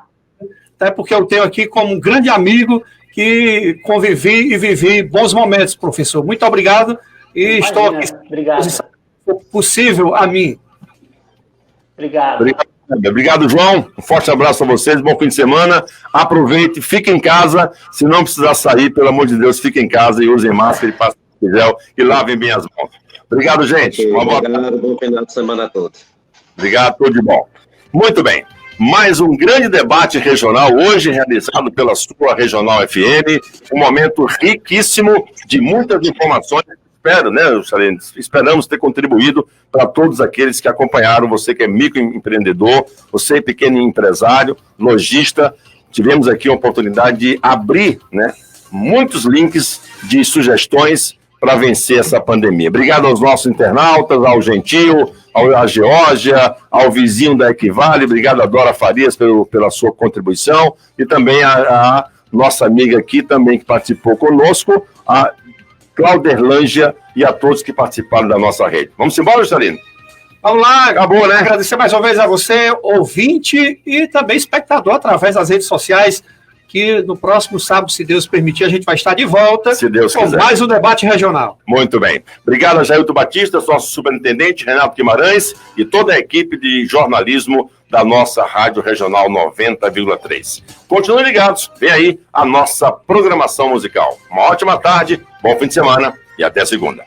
Até porque eu tenho aqui como um grande amigo que convivi e vivi bons momentos, professor. Muito obrigado e estou aqui. Obrigado. Possível a mim. Obrigado. Obrigado, João. Um forte abraço a vocês, bom fim de semana. Aproveite, fique em casa. Se não precisar sair, pelo amor de Deus, fique em casa e usem máscara e passem gel e lavem bem as mãos. Obrigado, gente. Obrigado, bom final de semana a todos. Obrigado, tudo de bom. Muito bem. Mais um grande debate regional, hoje realizado pela sua Regional FM, um momento riquíssimo de muitas informações. Espero, né, Juscelino? Esperamos ter contribuído para todos aqueles que acompanharam, você que é microempreendedor, você pequeno empresário, lojista. Tivemos aqui a oportunidade de abrir, né, muitos links de sugestões para vencer essa pandemia. Obrigado aos nossos internautas, ao Gentil, à Geórgia, ao vizinho da Equivale, obrigado a Dora Farias pela sua contribuição, e também a nossa amiga aqui também que participou conosco, a Clauderlândia, e a todos que participaram da nossa rede. Vamos embora, Juscelino? Vamos lá, acabou, né? Agradecer mais uma vez a você, ouvinte, e também espectador através das redes sociais, que no próximo sábado, se Deus permitir, a gente vai estar de volta se Deus com quiser. Mais um debate regional. Muito bem. Obrigado a Jailton Batista, nosso superintendente, Renato Guimarães e toda a equipe de jornalismo da nossa Rádio Regional 90,3. Continuem ligados, vem aí a nossa programação musical. Uma ótima tarde, bom fim de semana e até segunda.